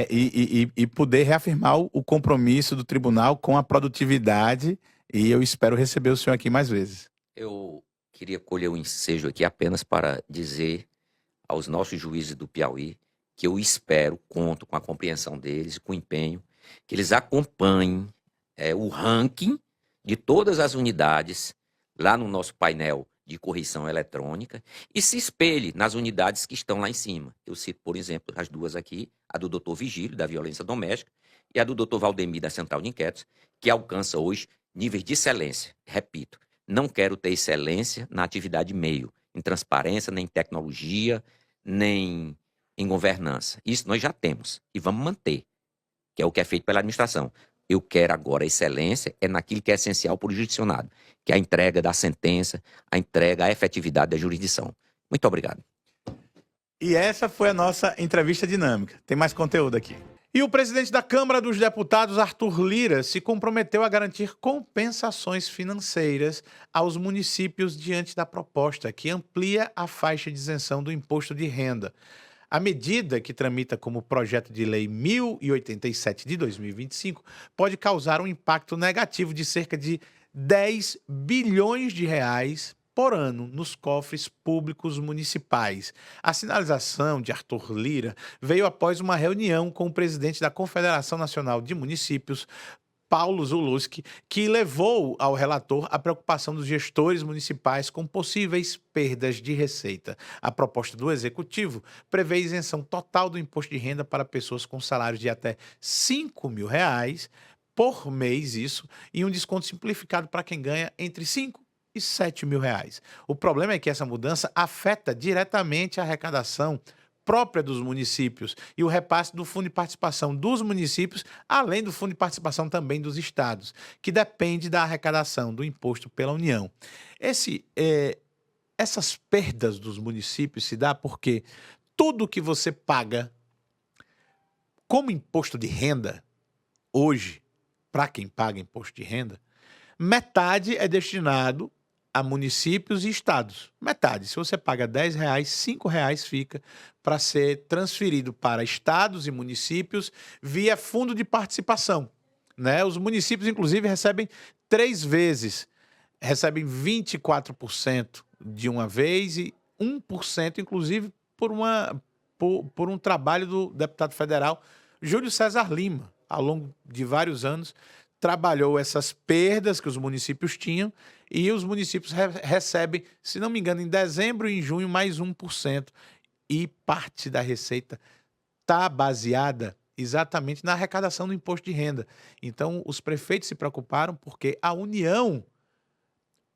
Speaker 1: e poder reafirmar o compromisso do tribunal com a produtividade, e eu espero receber o senhor aqui mais vezes.
Speaker 2: Eu queria colher o ensejo aqui apenas para dizer aos nossos juízes do Piauí que eu espero, conto com a compreensão deles, com o empenho, que eles acompanhem o ranking de todas as unidades lá no nosso painel de correição eletrônica e se espelhe nas unidades que estão lá em cima. Eu cito, por exemplo, as duas aqui, a do Dr. Vigílio, da violência doméstica, e a do Dr. Valdemir, da Central de Inquéritos, que alcança hoje níveis de excelência. Repito, não quero ter excelência na atividade meio, em transparência, nem em tecnologia, nem em governança. Isso nós já temos e vamos manter, que é o que é feito pela administração. Eu quero agora excelência naquilo que é essencial para o jurisdicionado, que é a entrega da sentença, a entrega, a efetividade da jurisdição. Muito obrigado.
Speaker 1: E essa foi a nossa entrevista dinâmica. Tem mais conteúdo aqui. E o presidente da Câmara dos Deputados, Arthur Lira, se comprometeu a garantir compensações financeiras aos municípios diante da proposta que amplia a faixa de isenção do imposto de renda. A medida, que tramita como projeto de lei 1087 de 2025, pode causar um impacto negativo de cerca de 10 bilhões de reais por ano nos cofres públicos municipais. A sinalização de Arthur Lira veio após uma reunião com o presidente da Confederação Nacional de Municípios, Paulo Zuluski, que levou ao relator a preocupação dos gestores municipais com possíveis perdas de receita. A proposta do Executivo prevê isenção total do imposto de renda para pessoas com salários de até R$ 5.000 por mês, e um desconto simplificado para quem ganha entre R$ 5 e R$ 7.000. O problema é que essa mudança afeta diretamente a arrecadação própria dos municípios e o repasse do Fundo de Participação dos municípios, além do Fundo de Participação também dos estados, que depende da arrecadação do imposto pela União. Essas perdas dos municípios se dá porque tudo que você paga como imposto de renda, hoje, para quem paga imposto de renda, metade é destinado a municípios e estados. Metade. Se você paga R$10, R$5 fica para ser transferido para estados e municípios via fundo de participação, né? Os municípios, inclusive, recebem 3 vezes. Recebem 24% de uma vez e 1%, inclusive, por um trabalho do deputado federal Júlio César Lima. Ao longo de vários anos, trabalhou essas perdas que os municípios tinham, e os municípios recebem, se não me engano, em dezembro e em junho, mais 1%. E parte da receita está baseada exatamente na arrecadação do imposto de renda. Então, os prefeitos se preocuparam porque a União,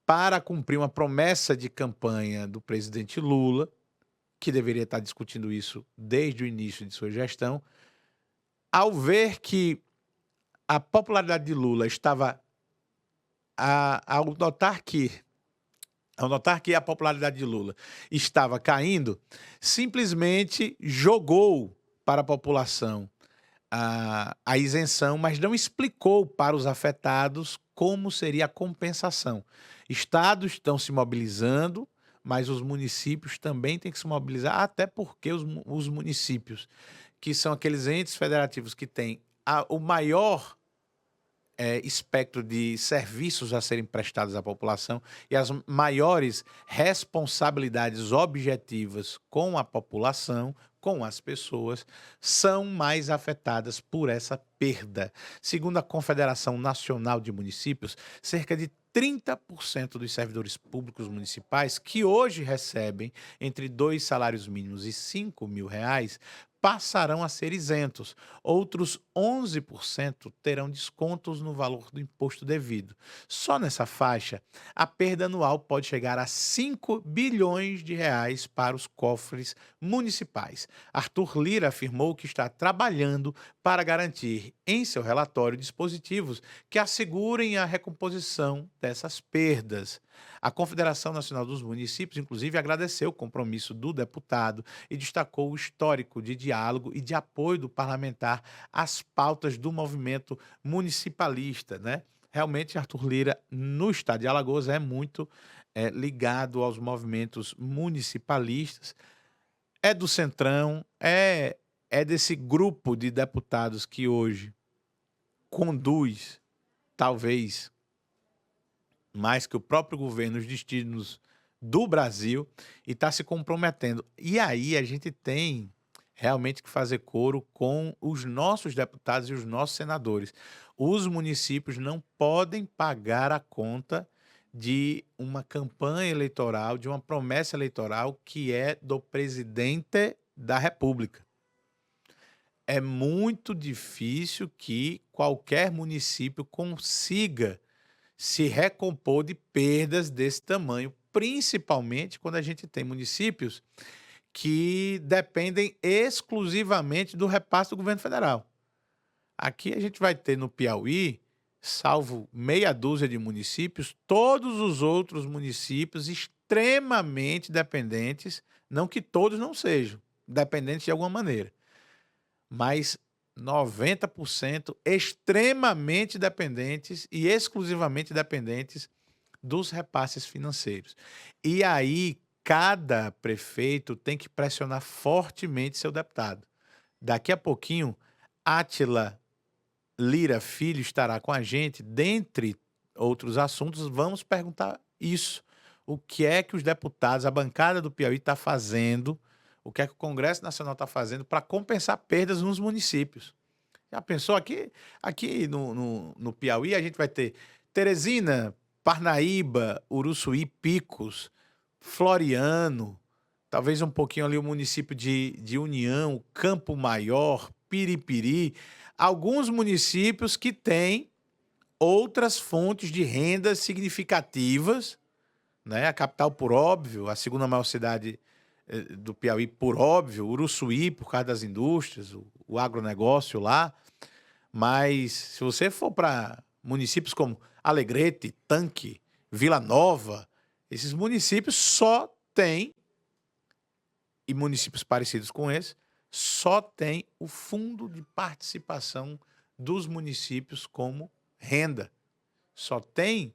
Speaker 1: para cumprir uma promessa de campanha do presidente Lula, que deveria estar discutindo isso desde o início de sua gestão, ao ver que a popularidade de Lula estava, ao notar que a popularidade de Lula estava caindo, simplesmente jogou para a população a isenção, mas não explicou para os afetados como seria a compensação. Estados estão se mobilizando, mas os municípios também têm que se mobilizar, até porque os municípios, que são aqueles entes federativos que têm o maior espectro de serviços a serem prestados à população e as maiores responsabilidades objetivas com a população, com as pessoas são mais afetadas por essa perda. Segundo a Confederação Nacional de Municípios, cerca de 30% dos servidores públicos municipais que hoje recebem entre 2 salários mínimos e R$ 5.000 passarão a ser isentos. Outros 11% terão descontos no valor do imposto devido. Só nessa faixa, a perda anual pode chegar a R$ 5 bilhões para os cofres municipais. Arthur Lira afirmou que está trabalhando para garantir em seu relatório dispositivos que assegurem a recomposição dessas perdas. A Confederação Nacional dos Municípios, inclusive, agradeceu o compromisso do deputado e destacou o histórico de diálogo e de apoio do parlamentar às pautas do movimento municipalista, né? Realmente, Arthur Lira, no estado de Alagoas, é muito ligado aos movimentos municipalistas, é do Centrão, é desse grupo de deputados que hoje conduz, talvez, mais que o próprio governo, os destinos do Brasil e está se comprometendo. E aí a gente tem realmente que fazer coro com os nossos deputados e os nossos senadores. Os municípios não podem pagar a conta de uma campanha eleitoral, de uma promessa eleitoral que é do presidente da República. É muito difícil que qualquer município consiga se recompor de perdas desse tamanho, principalmente quando a gente tem municípios que dependem exclusivamente do repasse do governo federal. Aqui a gente vai ter no Piauí, salvo meia dúzia de municípios, todos os outros municípios extremamente dependentes, não que todos não sejam dependentes de alguma maneira, mas 90% extremamente dependentes e exclusivamente dependentes dos repasses financeiros. E aí, cada prefeito tem que pressionar fortemente seu deputado. Daqui a pouquinho, Átila Lira Filho estará com a gente, dentre outros assuntos, vamos perguntar isso. O que é que os deputados, a bancada do Piauí está fazendo, o que é que o Congresso Nacional está fazendo para compensar perdas nos municípios? Já pensou aqui no Piauí, a gente vai ter Teresina, Parnaíba, Uruçuí, Picos, Floriano, talvez um pouquinho ali o município de União, Campo Maior, Piripiri, alguns municípios que têm outras fontes de rendas significativas, né? A capital, por óbvio, a segunda maior cidade do Piauí, por óbvio, Uruçuí, por causa das indústrias, o agronegócio lá. Mas se você for para municípios como Alegrete, Tanque, Vila Nova, esses municípios só têm, e municípios parecidos com esse, só tem o fundo de participação dos municípios como renda. Só tem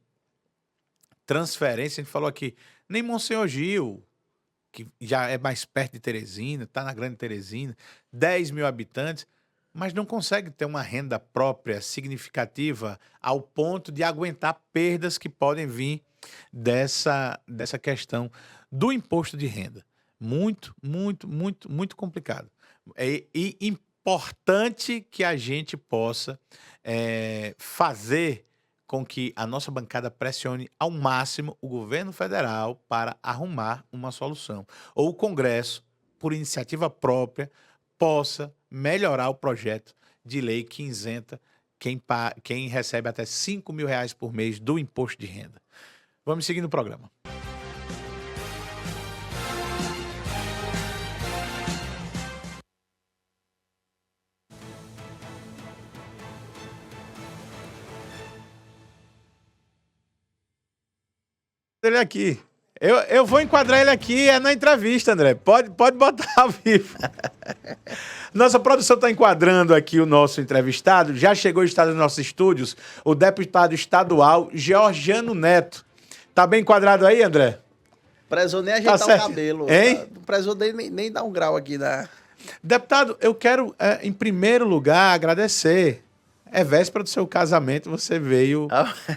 Speaker 1: transferência, a gente falou aqui, nem Monsenhor Gil, que já é mais perto de Teresina, está na Grande Teresina, 10 mil habitantes, mas não consegue ter uma renda própria significativa ao ponto de aguentar perdas que podem vir dessa questão do imposto de renda. Muito, muito, muito, muito complicado. E importante que a gente possa fazer com que a nossa bancada pressione ao máximo o governo federal para arrumar uma solução. Ou o Congresso, por iniciativa própria, possa melhorar o projeto de lei que isenta quem recebe até R$ 5.000 por mês do imposto de renda. Vamos seguir no programa. Ele aqui. Eu vou enquadrar ele aqui, é na entrevista, André. Pode botar ao vivo. Nossa produção está enquadrando aqui o nosso entrevistado. Já chegou a estar nos nossos estúdios o deputado estadual Georgiano Neto. Tá bem enquadrado aí, André?
Speaker 3: Prezou nem ajeitar o cabelo.
Speaker 1: Hein?
Speaker 3: Não prezou nem dar um grau aqui na...
Speaker 1: Deputado, eu quero, em primeiro lugar, agradecer. É véspera do seu casamento,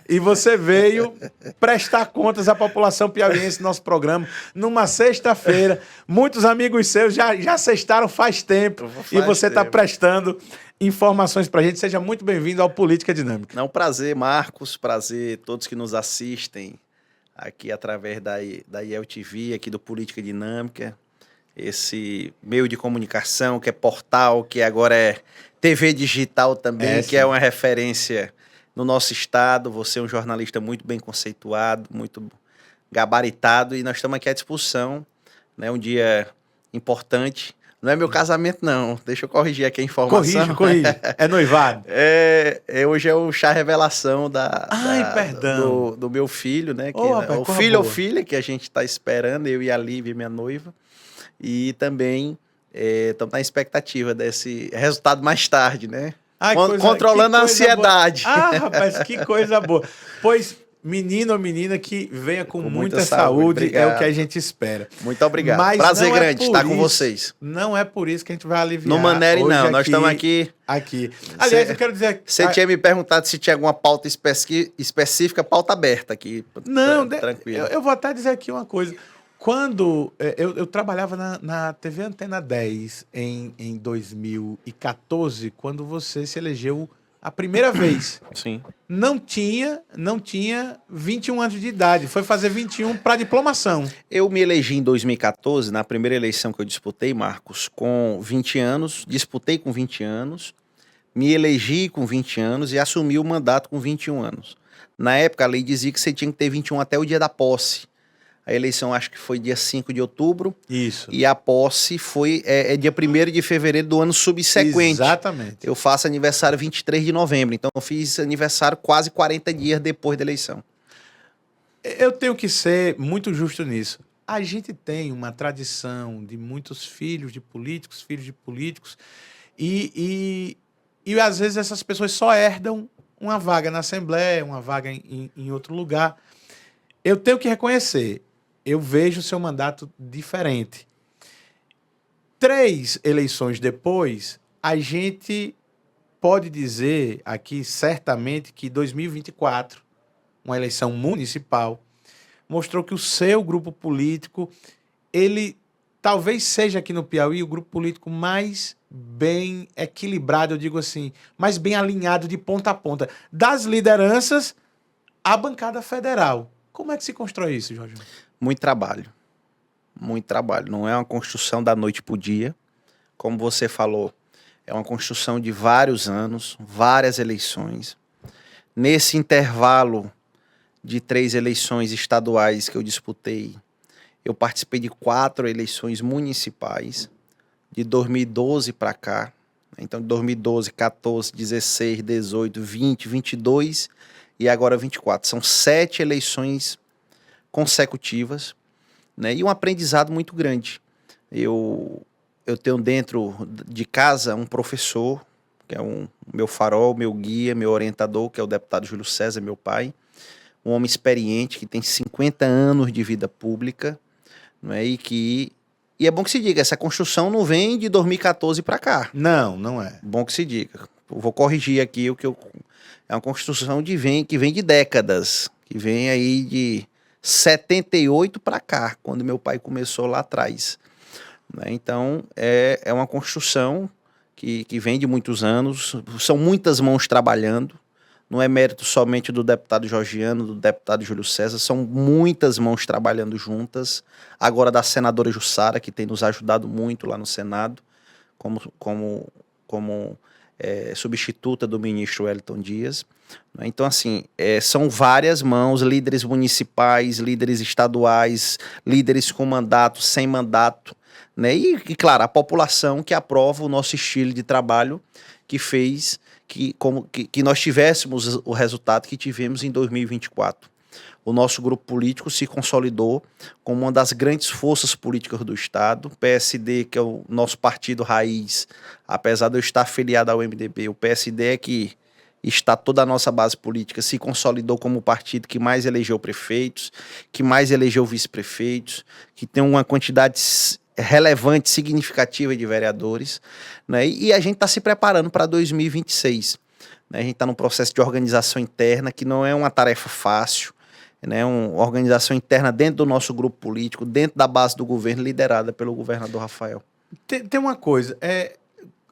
Speaker 1: e você veio prestar contas à população piauiense no nosso programa, numa sexta-feira. Muitos amigos seus já sextaram faz tempo, e você está prestando informações para a gente. Seja muito bem-vindo ao Política Dinâmica.
Speaker 3: Não, prazer, Marcos, prazer todos que nos assistem aqui através da IEL TV, aqui do Política Dinâmica, esse meio de comunicação que é portal, que agora é TV digital também, que é uma referência no nosso estado. Você é um jornalista muito bem conceituado, muito gabaritado, e nós estamos aqui à disposição, né? Um dia importante. Não é meu casamento, não. Deixa eu corrigir aqui a informação.
Speaker 1: Corrige. É noivado.
Speaker 3: Hoje é o chá revelação
Speaker 1: perdão.
Speaker 3: do meu filho, né? Que
Speaker 1: rapaz,
Speaker 3: o filho ou filha que a gente está esperando, eu e a Lívia, minha noiva. E também estamos na expectativa desse resultado mais tarde, né? Controlando a ansiedade.
Speaker 1: Boa. Rapaz, que coisa boa. Pois, menino ou menina, que venha com muita saúde, é o que a gente espera.
Speaker 3: Muito obrigado. Mas prazer grande estar com vocês.
Speaker 1: Não é por isso que a gente vai aliviar.
Speaker 3: Não manere, não. Nós estamos aqui.
Speaker 1: Aliás, eu quero dizer...
Speaker 3: Você tinha me perguntado se tinha alguma pauta específica, pauta aberta aqui.
Speaker 1: Não,
Speaker 3: tranquilo.
Speaker 1: Eu vou até dizer aqui uma coisa. Quando eu trabalhava na TV Antena 10 em 2014, quando você se elegeu a primeira vez.
Speaker 3: Sim.
Speaker 1: Não tinha 21 anos de idade, foi fazer 21 para diplomação.
Speaker 3: Eu me elegi em 2014, na primeira eleição que eu disputei, Marcos, com 20 anos, disputei com 20 anos, me elegi com 20 anos e assumi o mandato com 21 anos. Na época, a lei dizia que você tinha que ter 21 até o dia da posse. A eleição acho que foi dia 5 de outubro.
Speaker 1: Isso.
Speaker 3: E a posse foi dia 1º de fevereiro do ano subsequente.
Speaker 1: Exatamente.
Speaker 3: Eu faço aniversário 23 de novembro. Então eu fiz aniversário quase 40 dias depois da eleição.
Speaker 1: Eu tenho que ser muito justo nisso. A gente tem uma tradição de muitos filhos de políticos, e às vezes essas pessoas só herdam uma vaga na Assembleia, uma vaga em outro lugar. Eu tenho que reconhecer, eu vejo o seu mandato diferente. 3 eleições depois, a gente pode dizer aqui certamente que 2024, uma eleição municipal, mostrou que o seu grupo político, ele talvez seja aqui no Piauí o grupo político mais bem equilibrado, eu digo assim, mais bem alinhado de ponta a ponta, das lideranças à bancada federal. Como é que se constrói isso, Jorge?
Speaker 3: Muito trabalho. Muito trabalho. Não é uma construção da noite para o dia. Como você falou, é uma construção de vários anos, várias eleições. Nesse intervalo de 3 eleições estaduais que eu disputei, eu participei de 4 eleições municipais, de 2012 para cá. Então, de 2012, 14, 16, 18, 20, 22 e agora 24. São 7 eleições consecutivas, né? E um aprendizado muito grande. Eu tenho dentro de casa um professor, que é meu farol, meu guia, meu orientador, que é o deputado Júlio César, meu pai. Um homem experiente, que tem 50 anos de vida pública, né? E é bom que se diga, essa construção não vem de 2014 para cá.
Speaker 1: Não é.
Speaker 3: Bom que se diga. Eu vou corrigir aqui é uma construção que vem de décadas, que vem aí de 78 para cá, quando meu pai começou lá atrás. Né? Então, é uma construção que vem de muitos anos, são muitas mãos trabalhando, não é mérito somente do deputado Georgiano, do deputado Júlio César, são muitas mãos trabalhando juntas, agora da senadora Jussara, que tem nos ajudado muito lá no Senado, como substituta do ministro Wellington Dias. Então, assim, são várias mãos, líderes municipais, líderes estaduais, líderes com mandato, sem mandato, né? E, claro, a população que aprova o nosso estilo de trabalho, que fez que nós tivéssemos o resultado que tivemos em 2024. O nosso grupo político se consolidou como uma das grandes forças políticas do Estado. O PSD, que é o nosso partido raiz, apesar de eu estar afiliado ao MDB, o PSD é que está toda a nossa base política, se consolidou como o partido que mais elegeu prefeitos, que mais elegeu vice-prefeitos, que tem uma quantidade relevante, significativa de vereadores, né? E a gente está se preparando para 2026. né? A gente está num processo de organização interna que não é uma tarefa fácil, né? Uma organização interna dentro do nosso grupo político, dentro da base do governo, liderada pelo governador Rafael.
Speaker 1: Tem uma coisa,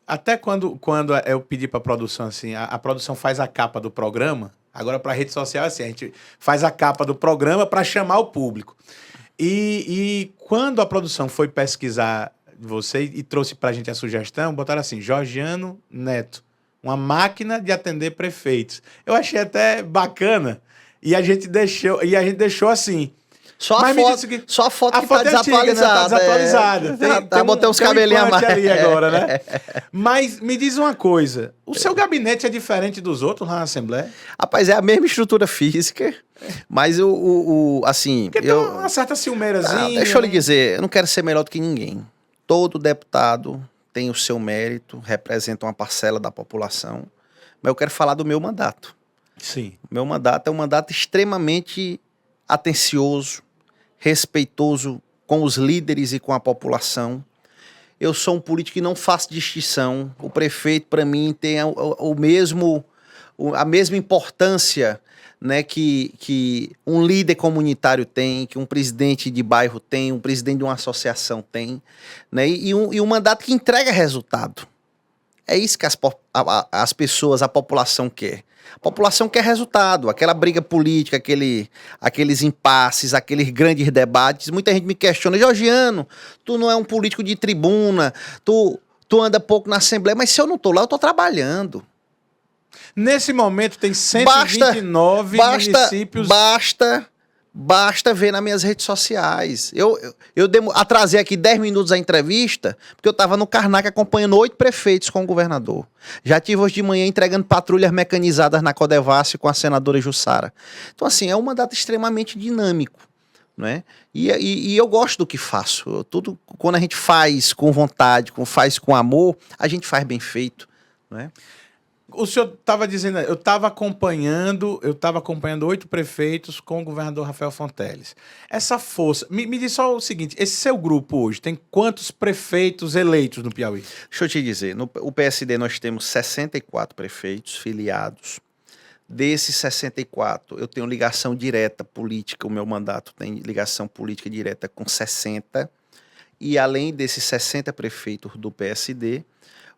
Speaker 1: até quando eu pedi para a produção, assim, a produção faz a capa do programa, agora para a rede social, assim, a gente faz a capa do programa para chamar o público. E quando a produção foi pesquisar você e trouxe para a gente a sugestão, botaram assim, Georgiano Neto, uma máquina de atender prefeitos. Eu achei até bacana e a gente deixou assim.
Speaker 3: Só
Speaker 1: Mas
Speaker 3: a
Speaker 1: me
Speaker 3: foto,
Speaker 1: disse que
Speaker 3: só a foto que
Speaker 1: foto
Speaker 3: tá
Speaker 1: é antiga, né?
Speaker 3: desatualizada.
Speaker 1: Tá desatualizada.
Speaker 3: Botei uns cabelinhos a mais.
Speaker 1: Ali agora, né? Mas me diz uma coisa, o seu gabinete é diferente dos outros lá na Assembleia?
Speaker 3: Rapaz, é a mesma estrutura física, mas assim...
Speaker 1: Porque tem uma certa ciumeirazinha.
Speaker 3: Deixa eu lhe dizer, eu não quero ser melhor do que ninguém. Todo deputado tem o seu mérito, representa uma parcela da população, mas eu quero falar do meu mandato.
Speaker 1: Sim.
Speaker 3: O meu mandato é um mandato extremamente atencioso, respeitoso com os líderes e com a população. Eu sou um político que não faço distinção. O prefeito, para mim, tem a mesma importância, né, que um líder comunitário tem, que um presidente de bairro tem, um presidente de uma associação tem, né, e um mandato que entrega resultado. É isso que as pessoas, a população quer. A população quer resultado, aquela briga política, aqueles impasses, aqueles grandes debates. Muita gente me questiona, Georgiano, tu não é um político de tribuna, tu anda pouco na Assembleia, mas se eu não tô lá, eu tô trabalhando.
Speaker 1: Nesse momento tem 129 municípios.
Speaker 3: Basta ver nas minhas redes sociais. Eu atrasei aqui 10 minutos a entrevista, porque eu estava no Karnak acompanhando 8 prefeitos com o governador. Já tive hoje de manhã entregando patrulhas mecanizadas na Codevasf com a senadora Jussara. Então, assim, é um mandato extremamente dinâmico, né? E eu gosto do que faço. Tudo, quando a gente faz com vontade, faz com amor, a gente faz bem feito, né?
Speaker 1: O senhor estava dizendo, eu estava acompanhando 8 prefeitos com o governador Rafael Fonteles. Essa força, me diz só o seguinte, esse seu grupo hoje tem quantos prefeitos eleitos no Piauí?
Speaker 3: Deixa eu te dizer, no PSD nós temos 64 prefeitos filiados. Desses 64, eu tenho ligação direta política, o meu mandato tem ligação política direta com 60. E além desses 60 prefeitos do PSD,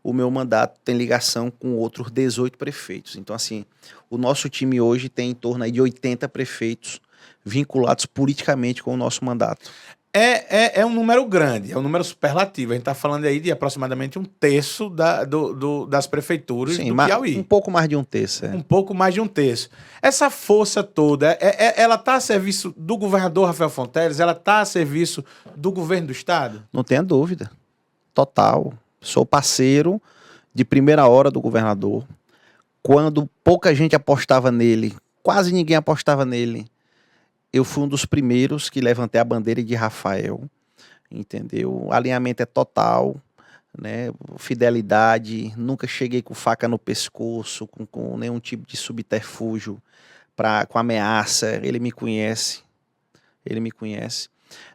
Speaker 3: o meu mandato tem ligação com outros 18 prefeitos. Então, assim, o nosso time hoje tem em torno aí de 80 prefeitos vinculados politicamente com o nosso mandato.
Speaker 1: É um número grande, é um número superlativo. A gente está falando aí de aproximadamente 1/3 das prefeituras do Piauí.
Speaker 3: Um pouco mais de 1/3.
Speaker 1: Um pouco mais de 1/3. Essa força toda, ela está a serviço do governador Rafael Fonteles? Ela está a serviço do governo do estado?
Speaker 3: Não tenha dúvida. Total. Sou parceiro de primeira hora do governador. Quando pouca gente apostava nele, quase ninguém apostava nele, eu fui um dos primeiros que levantei a bandeira de Rafael, entendeu? O alinhamento é total, né? Fidelidade, nunca cheguei com faca no pescoço, com nenhum tipo de subterfúgio, com ameaça. Ele me conhece,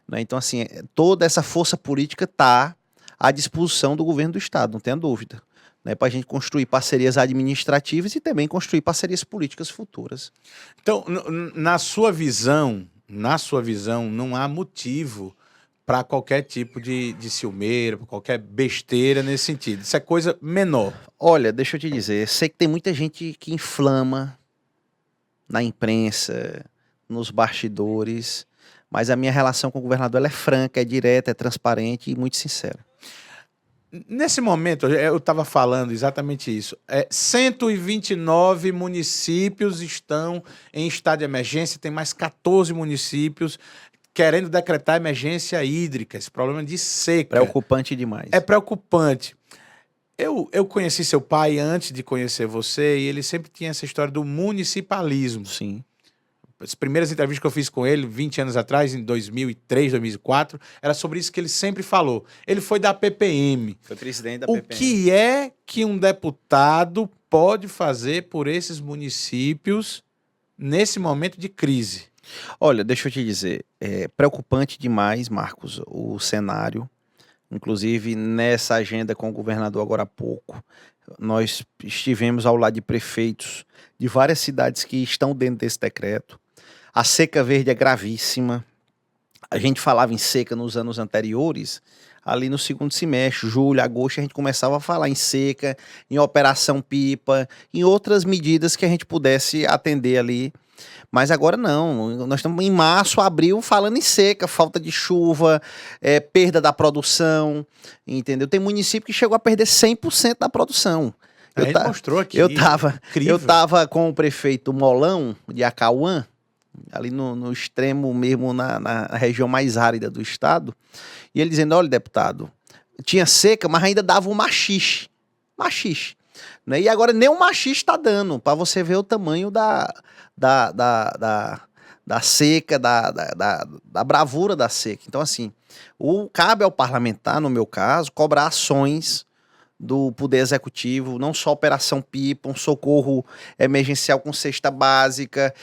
Speaker 3: né? Então, assim, toda essa força política está à disposição do governo do estado, não tenha dúvida, né, para a gente construir parcerias administrativas e também construir parcerias políticas futuras.
Speaker 1: Então, na sua visão, não há motivo para qualquer tipo de ciumeira, para qualquer besteira nesse sentido. Isso é coisa menor.
Speaker 3: Olha, deixa eu te dizer, sei que tem muita gente que inflama na imprensa, nos bastidores, mas a minha relação com o governador ela é franca, é direta, é transparente e muito sincera.
Speaker 1: Nesse momento, eu estava falando exatamente isso. 129 municípios estão em estado de emergência, tem mais 14 municípios querendo decretar emergência hídrica, esse problema de seca.
Speaker 3: Preocupante demais.
Speaker 1: É preocupante. Eu conheci seu pai antes de conhecer você e ele sempre tinha essa história do municipalismo.
Speaker 3: Sim.
Speaker 1: As primeiras entrevistas que eu fiz com ele, 20 anos atrás, em 2003, 2004, era sobre isso que ele sempre falou. Ele foi da PPM.
Speaker 3: Foi presidente da
Speaker 1: PPM. O que é que um deputado pode fazer por esses municípios nesse momento de crise?
Speaker 3: Olha, deixa eu te dizer, é preocupante demais, Marcos, o cenário. Inclusive, nessa agenda com o governador agora há pouco, nós estivemos ao lado de prefeitos de várias cidades que estão dentro desse decreto. A seca verde é gravíssima. A gente falava em seca nos anos anteriores, ali no segundo semestre, julho, agosto, a gente começava a falar em seca, em operação pipa, em outras medidas que a gente pudesse atender ali. Mas agora não, nós estamos em março, abril, falando em seca, falta de chuva, perda da produção, entendeu? Tem município que chegou a perder 100% da produção.
Speaker 1: A gente mostrou aqui.
Speaker 3: Eu
Speaker 1: Incrível.
Speaker 3: tava com o prefeito Molão, de Acauã, ali no extremo mesmo, na região mais árida do estado, e ele dizendo, olha, deputado, tinha seca, mas ainda dava um machixe, né? E agora nem o machixe está dando, para você ver o tamanho da seca, da bravura da seca. Então, assim, cabe ao parlamentar, no meu caso, cobrar ações do Poder Executivo, não só Operação Pipa, um socorro emergencial com cesta básica,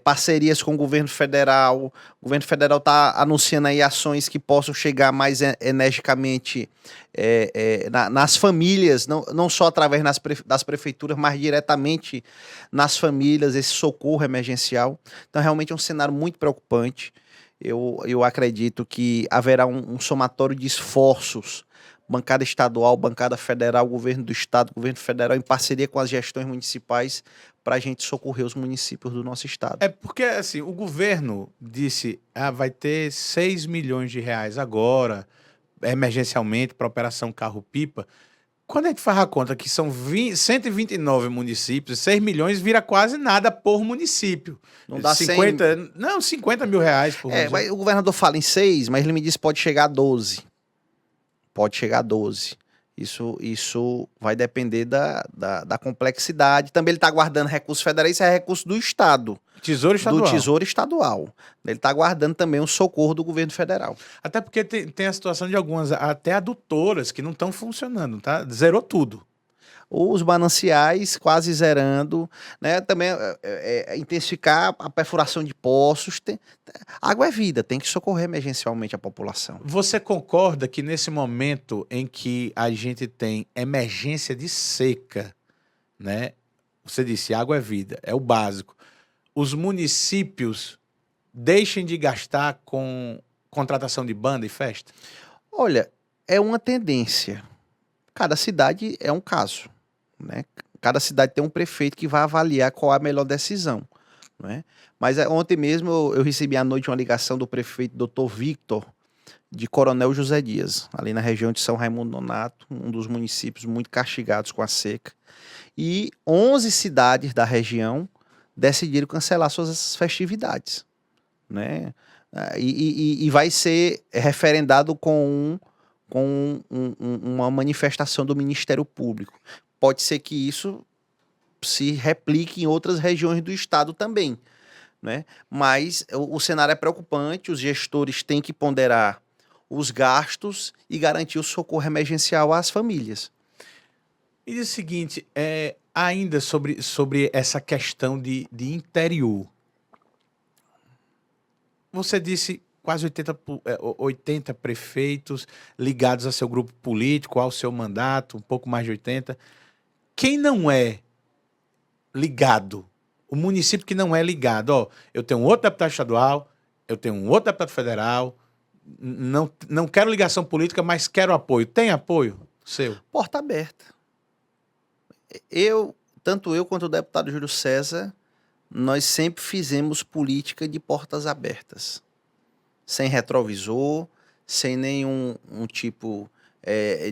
Speaker 3: parcerias com o governo federal. O governo federal está anunciando aí ações que possam chegar mais energicamente nas famílias, não só através das prefeituras, mas diretamente nas famílias, esse socorro emergencial. Então, realmente é um cenário muito preocupante. Eu acredito que haverá um somatório de esforços, bancada estadual, bancada federal, governo do estado, governo federal, em parceria com as gestões municipais, para a gente socorrer os municípios do nosso estado.
Speaker 1: É porque, assim, o governo disse, vai ter 6 milhões de reais agora, emergencialmente, para a Operação Carro-Pipa. Quando a gente faz a conta que são 129 municípios, 6 milhões vira quase nada por município.
Speaker 3: Não dá
Speaker 1: 50 mil reais por município.
Speaker 3: Mas o governador fala em 6, mas ele me disse que pode chegar a 12. Pode chegar a 12. Isso vai depender da complexidade. Também ele está guardando recursos federais, isso é recurso do Estado.
Speaker 1: Tesouro Estadual.
Speaker 3: Do Tesouro Estadual. Ele está guardando também o socorro do governo federal.
Speaker 1: Até porque tem a situação de algumas, até adutoras, que não estão funcionando, tá? Zerou tudo.
Speaker 3: Os mananciais quase zerando, né? Também intensificar a perfuração de poços. Água é vida, tem que socorrer emergencialmente a população.
Speaker 1: Você concorda que nesse momento em que a gente tem emergência de seca, né? Você disse, água é vida, é o básico. Os municípios deixem de gastar com contratação de banda e festa?
Speaker 3: Olha, é uma tendência. Cada cidade é um caso, né? Cada cidade tem um prefeito que vai avaliar qual é a melhor decisão, né? Mas ontem mesmo eu recebi à noite uma ligação do prefeito Dr. Victor, de Coronel José Dias, ali na região de São Raimundo Nonato, um dos municípios muito castigados com a seca. E 11 cidades da região decidiram cancelar suas festividades, né? E vai ser referendado com uma manifestação do Ministério Público. Pode ser que isso se replique em outras regiões do estado também, né? Mas o cenário é preocupante, os gestores têm que ponderar os gastos e garantir o socorro emergencial às famílias.
Speaker 1: E diz o seguinte, ainda sobre essa questão de interior. Você disse quase 80 prefeitos ligados a seu grupo político, ao seu mandato, um pouco mais de 80. Quem não é ligado, o município que não é ligado, eu tenho um outro deputado estadual, eu tenho um outro deputado federal, não quero ligação política, mas quero apoio. Tem apoio seu?
Speaker 3: Porta aberta. Tanto eu quanto o deputado Júlio César, nós sempre fizemos política de portas abertas. Sem retrovisor, sem nenhum tipo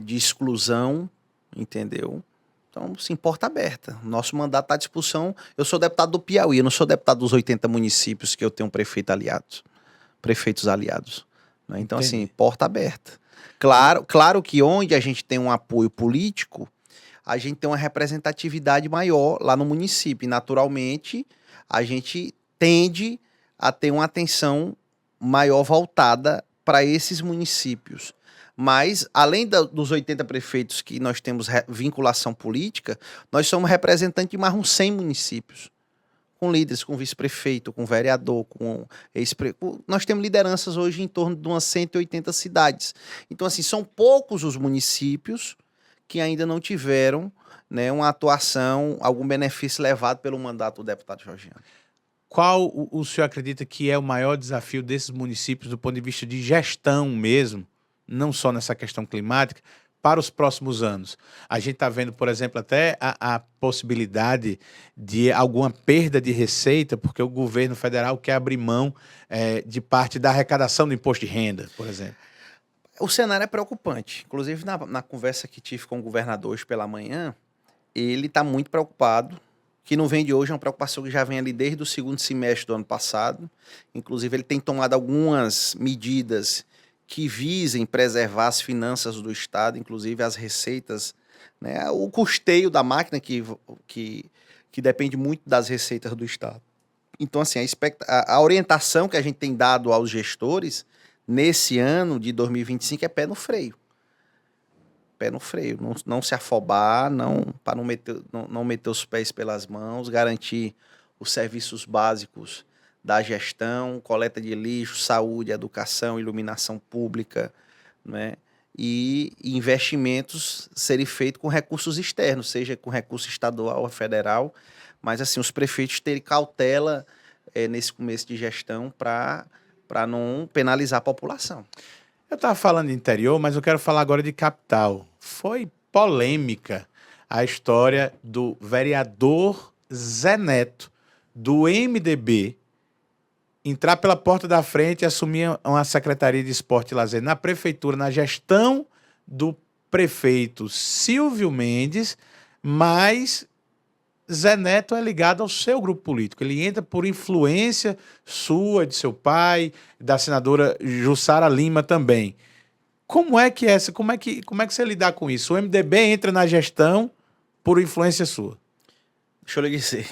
Speaker 3: de exclusão, entendeu? Então, sim, porta aberta. Nosso mandato está à disposição. Eu sou deputado do Piauí, eu não sou deputado dos 80 municípios que eu tenho prefeitos aliados. Né? Então,
Speaker 1: Entendi.
Speaker 3: assim, porta aberta. Claro que onde a gente tem um apoio político, a gente tem uma representatividade maior lá no município. E, naturalmente, a gente tende a ter uma atenção maior voltada para esses municípios. Mas, além dos 80 prefeitos que nós temos vinculação política, nós somos representantes de mais uns 100 municípios. com líderes, com vice-prefeito, com vereador, nós temos lideranças hoje em torno de umas 180 cidades. Então, assim, são poucos os municípios que ainda não tiveram, né, uma atuação, algum benefício levado pelo mandato do deputado Georgiano.
Speaker 1: Qual o senhor acredita que é o maior desafio desses municípios do ponto de vista de gestão mesmo, não só nessa questão climática, para os próximos anos? A gente está vendo, por exemplo, até a possibilidade de alguma perda de receita, porque o governo federal quer abrir mão de parte da arrecadação do imposto de renda, por exemplo.
Speaker 3: O cenário é preocupante. Inclusive, na conversa que tive com o governador hoje pela manhã, ele está muito preocupado, que não vem de hoje, é uma preocupação que já vem ali desde o segundo semestre do ano passado. Inclusive, ele tem tomado algumas medidas que visem preservar as finanças do Estado, inclusive as receitas, né, o custeio da máquina que depende muito das receitas do Estado. Então, assim, a orientação que a gente tem dado aos gestores nesse ano de 2025 é pé no freio. Pé no freio, não se afobar, para não meter os pés pelas mãos, garantir os serviços básicos da gestão, coleta de lixo, saúde, educação, iluminação pública, né? E investimentos serem feitos com recursos externos, seja com recurso estadual ou federal, mas assim, os prefeitos terem cautela nesse começo de gestão para não penalizar a população.
Speaker 1: Eu estava falando de interior, mas eu quero falar agora de capital. Foi polêmica a história do vereador Zé Neto, do MDB, entrar pela porta da frente e assumir uma Secretaria de Esporte e Lazer na prefeitura, na gestão do prefeito Silvio Mendes, mas Zé Neto é ligado ao seu grupo político. Ele entra por influência sua, de seu pai, da senadora Jussara Lima também. Como é que você lidar com isso? O MDB entra na gestão por influência sua.
Speaker 3: Deixa eu lhe dizer,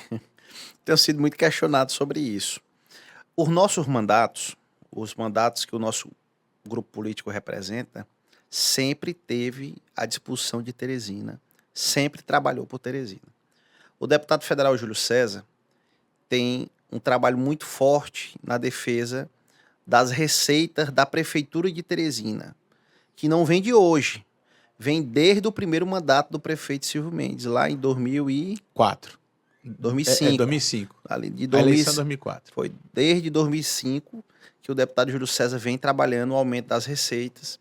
Speaker 3: tenho sido muito questionado sobre isso. Os nossos mandatos, os mandatos que o nosso grupo político representa, sempre teve à disposição de Teresina, sempre trabalhou por Teresina. O deputado federal Júlio César tem um trabalho muito forte na defesa das receitas da prefeitura de Teresina, que não vem de hoje, vem desde o primeiro mandato do prefeito Silvio Mendes, lá em 2005.
Speaker 1: 2005.
Speaker 3: Ali de
Speaker 1: A eleição 2004.
Speaker 3: Foi desde 2005 que o deputado Júlio César vem trabalhando o aumento das receitas.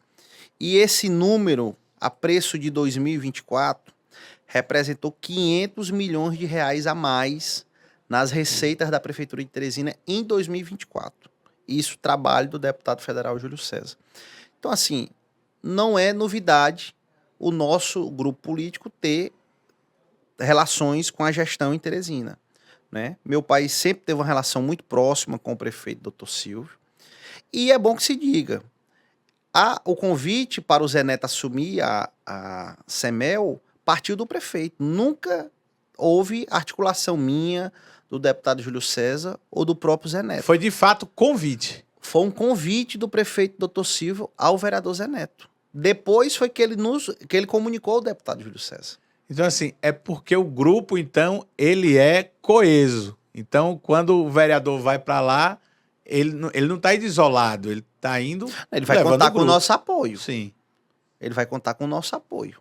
Speaker 3: E esse número, a preço de 2024, representou 500 milhões de reais a mais nas receitas da Prefeitura de Teresina em 2024. Isso, trabalho do deputado federal Júlio César. Então, assim, não é novidade o nosso grupo político ter relações com a gestão em Teresina, né? Meu pai sempre teve uma relação muito próxima com o prefeito Dr. Silvio. E é bom que se diga, o convite para o Zé Neto assumir a CEMEL partiu do prefeito. Nunca houve articulação minha, do deputado Júlio César ou do próprio Zé Neto.
Speaker 1: Foi de fato convite.
Speaker 3: Foi um convite do prefeito Dr. Silvio ao vereador Zé Neto. Depois foi que ele comunicou ao deputado Júlio César.
Speaker 1: Então, assim, é porque o grupo, então, ele é coeso. Então, quando o vereador vai para lá, ele não está indo isolado, ele está indo.
Speaker 3: Ele vai contar com o nosso apoio.
Speaker 1: Sim.
Speaker 3: Ele vai contar com o nosso apoio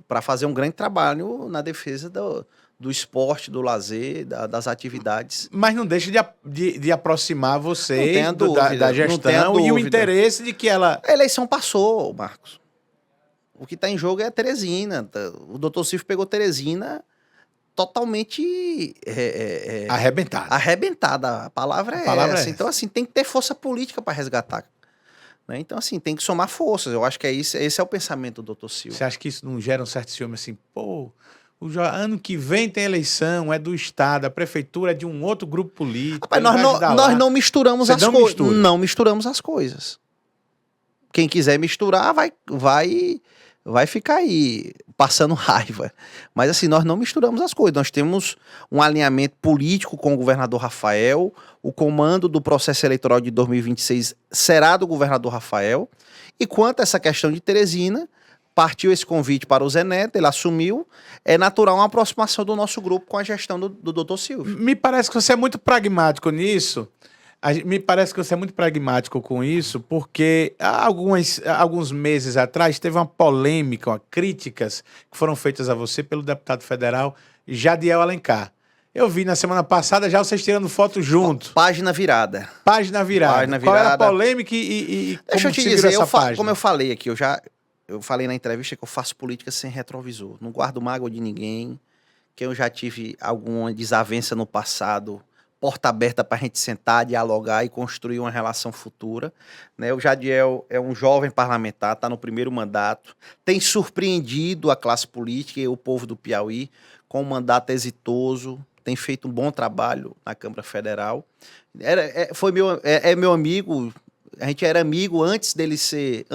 Speaker 3: para fazer um grande trabalho na defesa do esporte, do lazer, das atividades.
Speaker 1: Mas não deixa de aproximar vocês da gestão
Speaker 3: dúvida.
Speaker 1: E o interesse de que ela...
Speaker 3: A eleição passou, Marcos. O que está em jogo é a Teresina. O doutor Silvio pegou Teresina totalmente...
Speaker 1: arrebentada.
Speaker 3: Arrebentada. A palavra é essa. Então, assim, tem que ter força política para resgatar. Né? Então, assim, tem que somar forças. Eu acho que esse é o pensamento do doutor Silvio.
Speaker 1: Você acha que isso não gera um certo ciúme assim? Pô, ano que vem tem eleição, é do Estado, a prefeitura é de um outro grupo político.
Speaker 3: Rapaz, nós não misturamos as coisas. Não misturamos as coisas. Quem quiser misturar vai ficar aí passando raiva. Mas assim, nós não misturamos as coisas. Nós temos um alinhamento político com o governador Rafael. O comando do processo eleitoral de 2026 será do governador Rafael. E quanto a essa questão de Teresina, partiu esse convite para o Zé Neto, ele assumiu, é natural uma aproximação do nosso grupo com a gestão do Dr. Silvio.
Speaker 1: Me parece que você é muito pragmático nisso. Me parece que você é muito pragmático com isso, porque há alguns meses atrás teve uma polêmica, críticas que foram feitas a você pelo deputado federal Jadiel Alencar. Eu vi na semana passada já vocês tirando foto junto.
Speaker 3: Página virada.
Speaker 1: Página virada.
Speaker 3: Página
Speaker 1: Qual era a
Speaker 3: virada.
Speaker 1: polêmica e
Speaker 3: Deixa eu
Speaker 1: como
Speaker 3: te
Speaker 1: se virou
Speaker 3: dizer,
Speaker 1: essa página?
Speaker 3: como eu falei aqui, eu falei na entrevista que eu faço política sem retrovisor. Não guardo mágoa de ninguém. Que eu já tive alguma desavença no passado, porta aberta para a gente sentar, dialogar e construir uma relação futura. Né? O Jadiel é um jovem parlamentar, está no primeiro mandato, tem surpreendido a classe política e o povo do Piauí com um mandato exitoso, tem feito um bom trabalho na Câmara Federal. É meu amigo. A gente era amigo antes de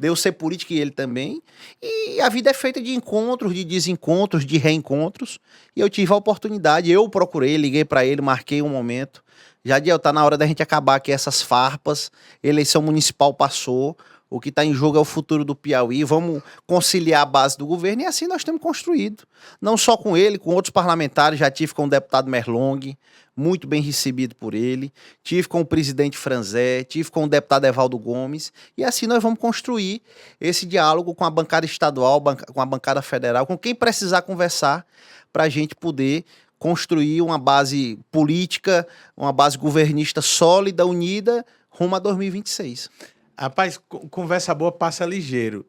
Speaker 3: eu ser político e ele também. E a vida é feita de encontros, de desencontros, de reencontros. E eu tive a oportunidade, eu procurei, liguei para ele, marquei um momento. Jadiel, tá na hora da gente acabar aqui essas farpas. Eleição municipal passou. O que está em jogo é o futuro do Piauí. Vamos conciliar a base do governo e assim nós temos construído. Não só com ele, com outros parlamentares. Já tive com o deputado Merlong, muito bem recebido por ele. Tive com o presidente Franzé, tive com o deputado Evaldo Gomes. E assim nós vamos construir esse diálogo com a bancada estadual, com a bancada federal, com quem precisar conversar para a gente poder construir uma base política, uma base governista sólida, unida, rumo a 2026.
Speaker 1: Rapaz, conversa boa passa ligeiro.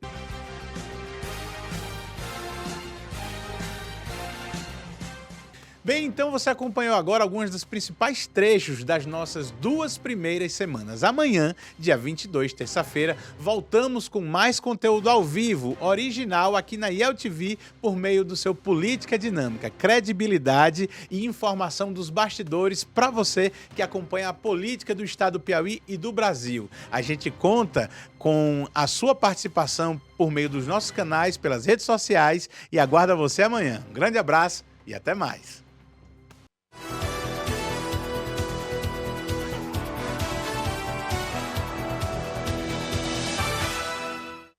Speaker 1: Bem, então você acompanhou agora alguns dos principais trechos das nossas 2 primeiras semanas. Amanhã, dia 22, terça-feira, voltamos com mais conteúdo ao vivo, original, aqui na IELTV, por meio do seu Política Dinâmica, credibilidade e informação dos bastidores para você que acompanha a política do estado do Piauí e do Brasil. A gente conta com a sua participação por meio dos nossos canais, pelas redes sociais e aguarda você amanhã. Um grande abraço e até mais.